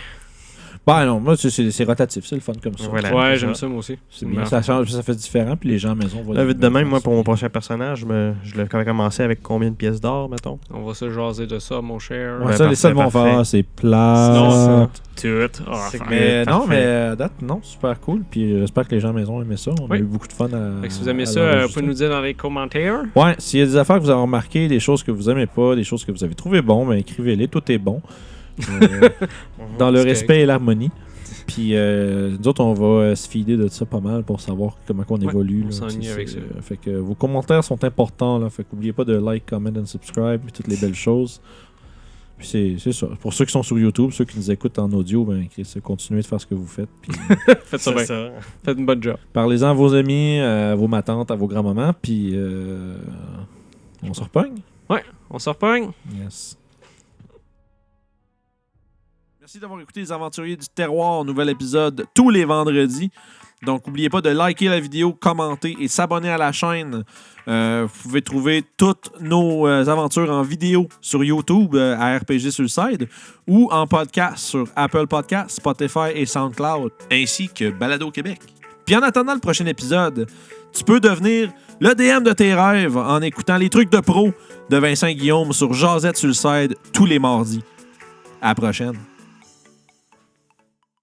Ben non, moi c'est rotatif, c'est le fun comme ça. Voilà. Ouais, c'est j'aime ça. ça moi aussi. C'est bien, ça change, ça fait différent, puis les gens à la maison vont Là, vite de même, moi, pour mon prochain personnage, je l'ai commencé avec combien de pièces d'or, mettons? On va se jaser de ça, mon cher. Ouais, Ouais, ça, les seuls vont parfait. faire, c'est plat. Sinon, Tout. Mais non, Parfait. mais à date, non, super cool. Puis j'espère que les gens à la maison aimaient ça. On a Oui. eu beaucoup de fun à. Fait que si vous aimez à ça, vous l'enregistrer. pouvez nous dire dans les commentaires. Ouais, s'il y a des affaires que vous avez remarquées, des choses que vous aimez pas, des choses que vous avez trouvées bon, ben écrivez-les, tout est bon. Dans le C'est respect et l'harmonie. Puis nous autres, on va se fider de ça pas mal pour savoir comment on Ouais, évolue. on là. s'ennuie C'est- avec c'est- ça. Fait que vos commentaires sont importants. Là. Fait qu'oubliez pas de like, comment and subscribe, puis toutes les belles choses. Puis c'est ça. Pour ceux qui sont sur YouTube, ceux qui nous écoutent en audio, ben continuez de faire ce que vous faites. Puis Faites ça C'est bien. ça. Faites une bonne job. parlez-en à vos amis, à vos matantes, à vos grands-mamans, puis on se repogne. On se repogne. Yes. Merci d'avoir écouté Les Aventuriers du Terroir, nouvel épisode tous les vendredis. Donc, n'oubliez pas de liker la vidéo, commenter et s'abonner à la chaîne. Vous pouvez trouver toutes nos aventures en vidéo sur YouTube à RPG Suicide ou en podcast sur Apple Podcasts, Spotify et SoundCloud, ainsi que Balado Québec. Puis en attendant le prochain épisode, tu peux devenir le DM de tes rêves en écoutant les trucs de pro de Vincent Guillaume sur Jazette Suicide tous les mardis. À la prochaine.